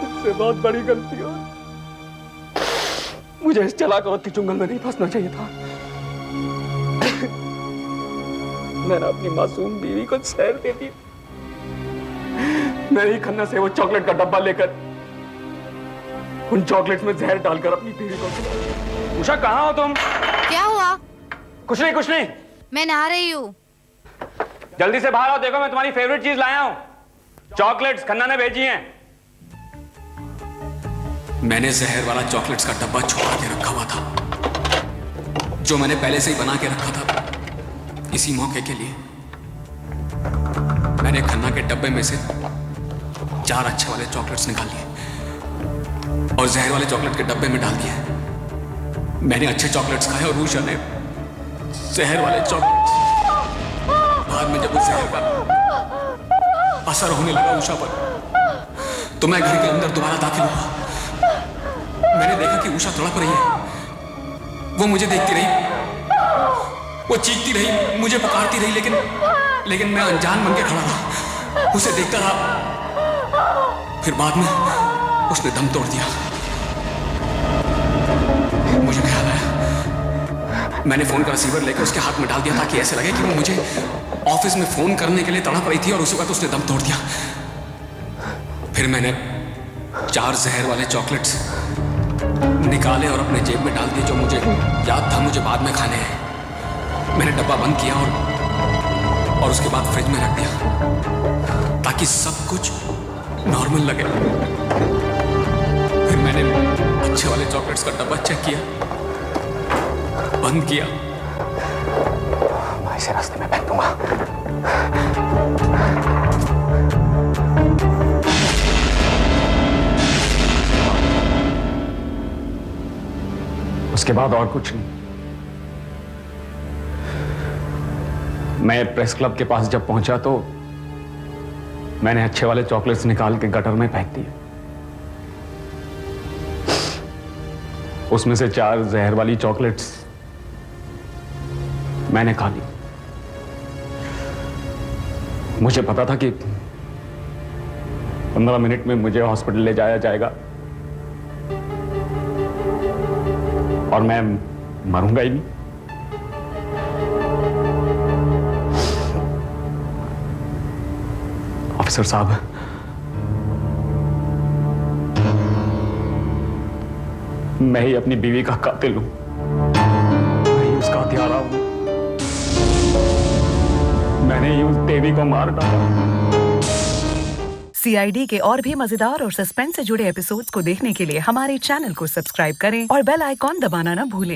इससे बहुत बड़ी गलती हो। मुझे इस चालाक औरत के चुंगल में नहीं फंसना चाहिए था। मैंने अपनी मासूम बीवी को जहर दे दी। मैं ही खन्ना से वो चॉकलेट का डब्बा लेकर उन चॉकलेट्स में जहर डालकर अपनी बीवी को खिलाया। उषा, कहाँ हो तुम? क्या हुआ? कुछ नहीं। मैं नहा रही हूँ। जल्दी से बाहर आओ, देखो मैं तुम्हारी फेवरेट चीज लाया हूं। चॉकलेट्स खन्ना ने भेजी हैं। मैंने जहर वाला चॉकलेट्स का डब्बा छुपा के रखा हुआ था, जो मैंने पहले से ही बना के रखा था इसी मौके के लिए। मैंने खन्ना के डब्बे में से 4 अच्छे वाले चॉकलेट्स निकाल लिए और जहर वाले चॉकलेट के डब्बे में डाल दिया। मैंने अच्छे चॉकलेट्स खाए और उषा ने जहर वाले चॉकलेट्स। बाद में जब उस जहर का असर होने लगा उषा पर, तो मैं घर के अंदर दोबारा दाखिल हुआ। मैंने देखा कि उषा तड़प रही है। वो मुझे देखती रही, वो चीखती रही, मुझे पुकारती रही, लेकिन मैं अनजान बन के खड़ा रहा, उसे देखता रहा। फिर बाद में उसने दम तोड़ दिया। मुझे ख्याल आया, मैंने फोन का रिसीवर लेकर उसके हाथ में डाल दिया ताकि ऐसे लगे कि वो मुझे ऑफिस में फोन करने के लिए तड़प रही थी और उसी वक्त उसने दम तोड़ दिया। फिर मैंने 4 जहर वाले चॉकलेट्स निकाले और अपने जेब में डाल दिए, जो मुझे याद था मुझे बाद में खाने हैं। मैंने डब्बा बंद किया और उसके बाद फ्रिज में रख दिया ताकि सब कुछ नॉर्मल लगे। फिर मैंने अच्छे वाले चॉकलेट्स का डब्बा चेक किया, बंद किया। मैं इसे रास्ते में फेंक दूंगा। उसके बाद और कुछ नहीं। मैं प्रेस क्लब के पास जब पहुंचा तो मैंने अच्छे वाले चॉकलेट्स निकाल के गटर में फेंक दिए। उसमें से 4 जहर वाली चॉकलेट्स मैंने खा ली। मुझे पता था कि 15 मिनट में मुझे हॉस्पिटल ले जाया जाएगा और मैं मरूंगा ही नहीं। ऑफिसर साहब, मैं ही अपनी बीवी का कातिल हूं, मैं ही उसका हत्यारा हूं। मैंने ही उस देवी को मार डाला। CID के और भी मजेदार और सस्पेंस से जुड़े एपिसोड्स को देखने के लिए हमारे चैनल को सब्सक्राइब करें और बेल आइकॉन दबाना ना भूलें।